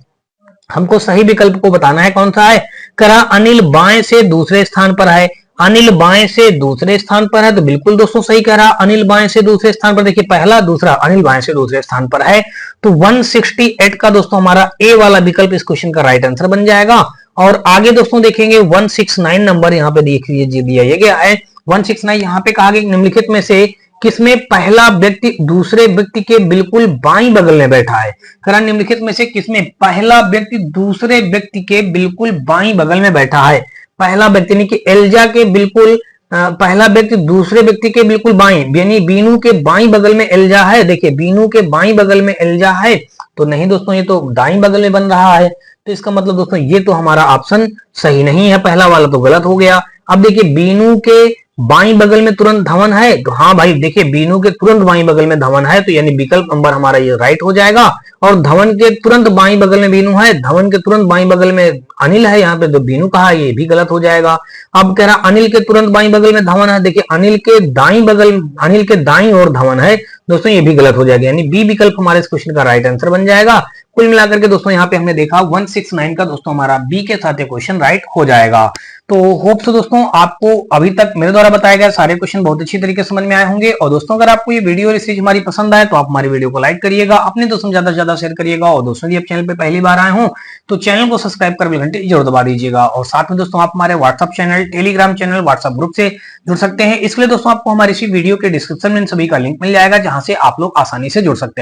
हमको सही विकल्प को बताना है कौन सा है। कह रहा अनिल बाएं से दूसरे स्थान पर है, अनिल बाएं से दूसरे स्थान पर है, तो बिल्कुल दोस्तों सही कह रहा, अनिल बाएं से दूसरे स्थान पर। देखिए पहला दूसरा अनिल बाएं से दूसरे स्थान पर है, तो 168 का दोस्तों हमारा ए वाला विकल्प इस क्वेश्चन का राइट आंसर बन जाएगा। और आगे दोस्तों देखेंगे 169 नंबर यहाँ पे देखिए दिया गया है 169। यहाँ पे कहा गया निम्नलिखित में से किसमें पहला व्यक्ति दूसरे व्यक्ति के बिल्कुल बाईं बगल में बैठा है। करा निम्नलिखित में से किसमें पहला व्यक्ति दूसरे व्यक्ति के बिल्कुल बाईं बगल में बैठा है। पहला व्यक्ति यानी कि एल्जा के बिल्कुल पहला व्यक्ति दूसरे व्यक्ति के बिल्कुल बाईं, यानी बीनू के बाईं बगल में एल्जा है। देखिए बीनू के बाईं बगल में एल्जा है, तो नहीं दोस्तों ये तो दाईं बगल में बन रहा है, तो इसका मतलब दोस्तों ये तो हमारा ऑप्शन सही नहीं है, पहला वाला तो गलत हो गया। अब देखिए बीनू के बाईं बगल में तुरंत धवन है, तो हाँ भाई देखिए बीनू के तुरंत बाईं बगल में धवन है, तो यानी विकल्प नंबर हमारा ये राइट हो जाएगा। और धवन के तुरंत बाईं बगल में बीनू है, धवन के तुरंत बाईं बगल में अनिल है, यहाँ पे तो बीनू कहा ये भी गलत हो जाएगा। अब कह रहा अनिल के तुरंत बाईं बगल में धवन है, देखिए अनिल के दाईं बगल, अनिल के दाईं ओर धवन है, दोस्तों ये भी गलत हो जाएगा, यानी बी विकल्प हमारे इस क्वेश्चन का राइट आंसर बन जाएगा। कुल मिलाकर के दोस्तों यहाँ पे हमने देखा 169 का दोस्तों हमारा बी के साथ क्वेश्चन राइट हो जाएगा। तो होप सो दोस्तों आपको अभी तक मेरे द्वारा बताया गया सारे क्वेश्चन बहुत अच्छी तरीके से समझ में आए होंगे। और दोस्तों अगर आपको ये वीडियो और सीरीज हमारी पसंद आए तो आप हमारी वीडियो को लाइक करिएगा, अपने दोस्तों ज्यादा से ज्यादा शेयर करिएगा। और दोस्तों यदि आप चैनल पे पहली बार आए हो तो चैनल को सब्सक्राइब कर घंटे जरूर दबा दीजिएगा। और साथ में दोस्तों आप हमारे WhatsApp channel, Telegram channel, WhatsApp group से जुड़ सकते हैं। इसके लिए दोस्तों आपको हमारी इसी वीडियो के डिस्क्रिप्शन में सभी का लिंक मिल जाएगा, जहां से आप लोग आसानी से जुड़ सकते हैं।